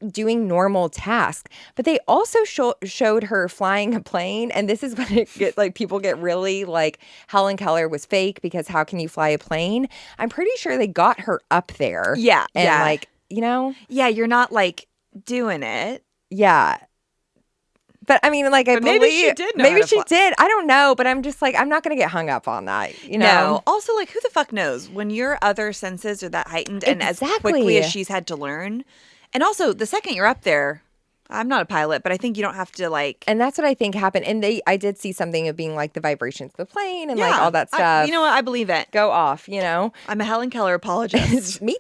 doing normal tasks, but they also showed her flying a plane. And this is when people get really like, Helen Keller was fake because how can you fly a plane? I'm pretty sure they got her up there. Yeah. And Yeah, you're not like doing it. Yeah. But I mean, like, maybe she did know Maybe how to she fly. did. I don't know. But I'm just like, I'm not going to get hung up on that. No. Also, like, who the fuck knows? When your other senses are that heightened and as quickly as she's had to learn. And also, the second you're up there, I'm not a pilot, but I think you don't have to like... And that's what I think happened. And I did see something of being like the vibrations of the plane and like all that stuff. You know what? I believe it. Go off, I'm a Helen Keller apologist. Me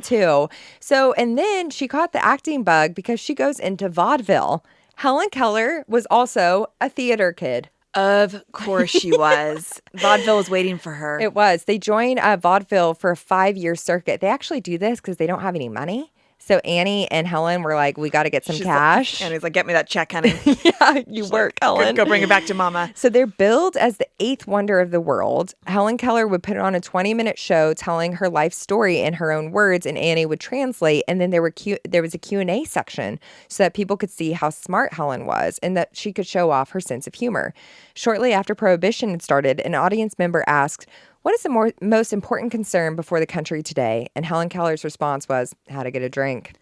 too. So, and then she caught the acting bug because she goes into vaudeville. Helen Keller was also a theater kid. Of course she was. Vaudeville was waiting for her. It was. They joined vaudeville for a 5-year circuit. They actually do this because they don't have any money. So Annie and Helen were like, we got to get some cash. Annie's like, get me that check, honey. Yeah, you work, Helen. Go bring it back to mama. So they're billed as the 8th wonder of the world. Helen Keller would put on a 20-minute show telling her life story in her own words, and Annie would translate. And then there was a Q&A section so that people could see how smart Helen was and that she could show off her sense of humor. Shortly after Prohibition had started, an audience member asked, what is the most important concern before the country today? And Helen Keller's response was, how to get a drink.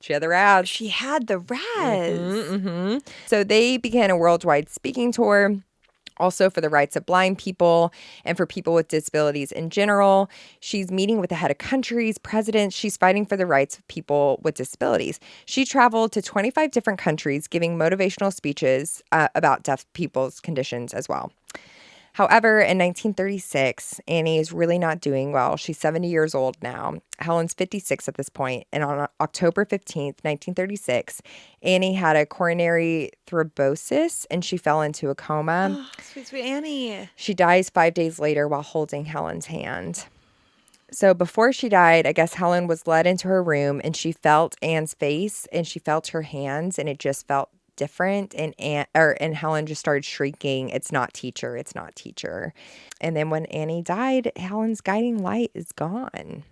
She had the Raz. She had the Raz. Mm-hmm. So they began a worldwide speaking tour, also for the rights of blind people and for people with disabilities in general. She's meeting with the head of countries, presidents. She's fighting for the rights of people with disabilities. She traveled to 25 different countries, giving motivational speeches about deaf people's conditions as well. However, in 1936, Annie is really not doing well. She's 70 years old now. Helen's 56 at this point. And on October 15th, 1936, Annie had a coronary thrombosis and she fell into a coma. Oh, sweet Annie. She dies 5 days later while holding Helen's hand. So before she died, I guess Helen was led into her room and she felt Anne's face and she felt her hands and it just felt different, and Helen just started shrieking, it's not teacher. And then when Annie died, Helen's guiding light is gone.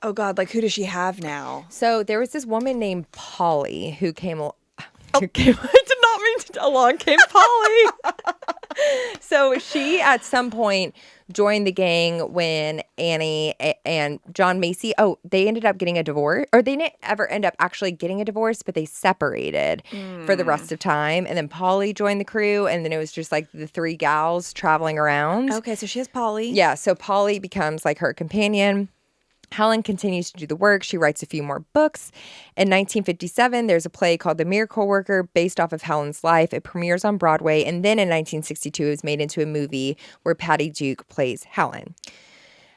Oh God, like who does she have now? So there was this woman named Polly who came I did not mean to, along came Polly. So she, at some point, joined the gang when Annie and John Macy, they ended up getting a divorce. Or they didn't ever end up actually getting a divorce, but they separated for the rest of time. And then Polly joined the crew, and then it was just like the three gals traveling around. Okay, so she has Polly. Yeah, so Polly becomes like her companion. Helen continues to do the work. She writes a few more books. In 1957, there's a play called The Miracle Worker based off of Helen's life. It premieres on Broadway. And then in 1962, it was made into a movie where Patty Duke plays Helen.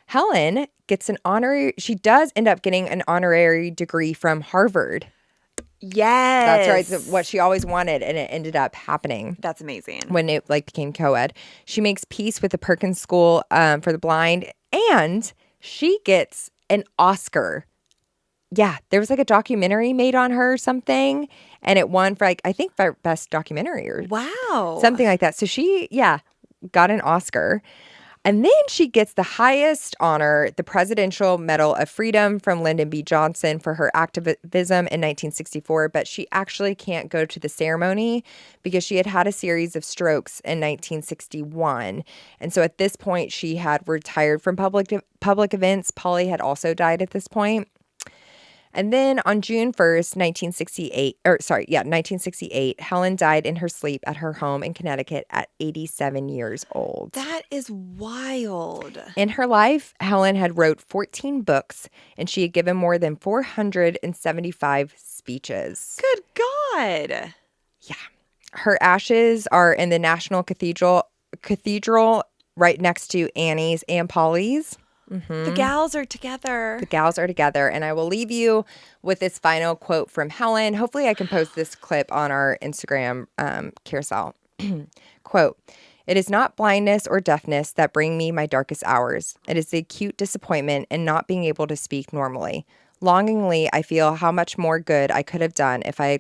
Helen gets she does end up getting an honorary degree from Harvard. Yes. That's right. It's what she always wanted, and it ended up happening. That's amazing. When it became co-ed. She makes peace with the Perkins School for the Blind, and she gets an Oscar. Yeah, there was like a documentary made on her or something, and it won for I think for best documentary or something like that. So she, got an Oscar. And then she gets the highest honor, the Presidential Medal of Freedom from Lyndon B. Johnson for her activism in 1964, but she actually can't go to the ceremony because she had a series of strokes in 1961. And so at this point, she had retired from public events. Polly had also died at this point. And then on June 1st, 1968, Helen died in her sleep at her home in Connecticut at 87 years old. That is wild. In her life, Helen had wrote 14 books, and she had given more than 475 speeches. Good God. Yeah. Her ashes are in the National Cathedral right next to Annie's and Polly's. Mm-hmm. The gals are together. And I will leave you with this final quote from Helen. Hopefully I can post this clip on our Instagram carousel. Quote, "It is not blindness or deafness that bring me my darkest hours. It is the acute disappointment in not being able to speak normally. Longingly, I feel how much more good I could have done if I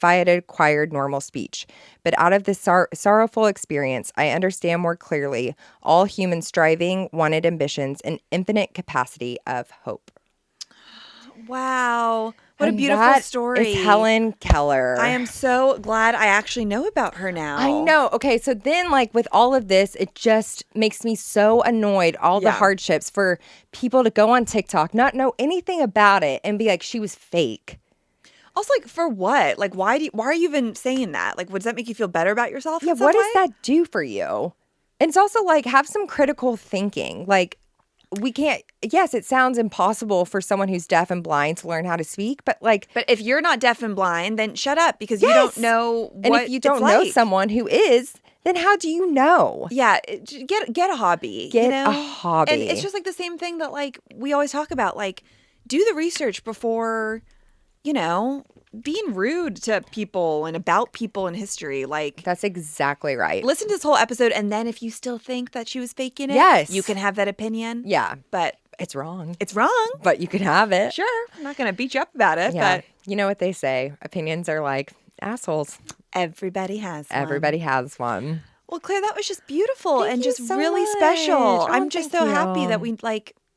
had acquired normal speech. But out of this sorrowful experience, I understand more clearly all human striving, wanted ambitions, and infinite capacity of hope." Wow. What a beautiful story. Is Helen Keller. I am so glad I actually know about her now. I know. Okay, so then with all of this, it just makes me so annoyed, all the hardships for people to go on TikTok, not know anything about it, and be like, she was fake. Also, for what? Why are you even saying that? Does that make you feel better about yourself? Yeah, what does that do for you? And it's also have some critical thinking. We can't, yes, it sounds impossible for someone who's deaf and blind to learn how to speak, but But if you're not deaf and blind, then shut up because you don't know what And if you don't know someone who is, then how do you know? Yeah, get a hobby. Get a hobby. And it's just the same thing that we always talk about, do the research before, being rude to people and about people in history. That's exactly right. Listen to this whole episode, and then if you still think that she was faking it, you can have that opinion. Yeah. But it's wrong. It's wrong. But you can have it. Sure. I'm not going to beat you up about it. Yeah. But you know what they say. Opinions are like assholes. Everybody has one. Everybody has one. Well, Claire, that was just beautiful and just so really much. special. I'm just so happy that we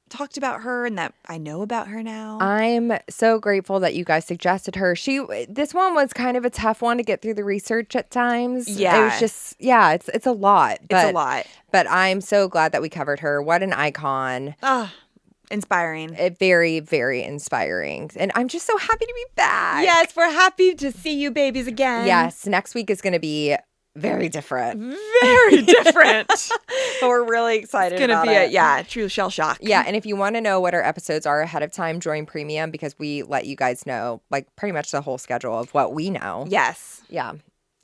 talked about her and that I know about her now. I'm so grateful that you guys suggested her. This one was kind of a tough one to get through the research at times. Yeah. It was just, it's a lot. It's a lot. But I'm so glad that we covered her. What an icon. Inspiring. Very, very inspiring. And I'm just so happy to be back. Yes, we're happy to see you babies again. Yes, next week is going to be very different. Very different. But we're really excited about it. It's going to be true shell shock. Yeah, and if you want to know what our episodes are ahead of time, join Premium because we let you guys know pretty much the whole schedule of what we know. Yes. Yeah.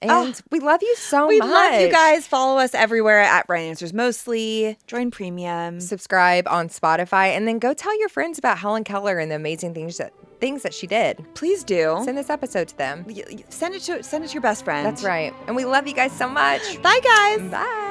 And we love you so much. We love you guys. Follow us everywhere at Right Answers Mostly. Join Premium. Subscribe on Spotify. And then go tell your friends about Helen Keller and the amazing things that she did. Please do. Send this episode to them. Send it to your best friend. That's right. And we love you guys so much. Bye, guys. Bye.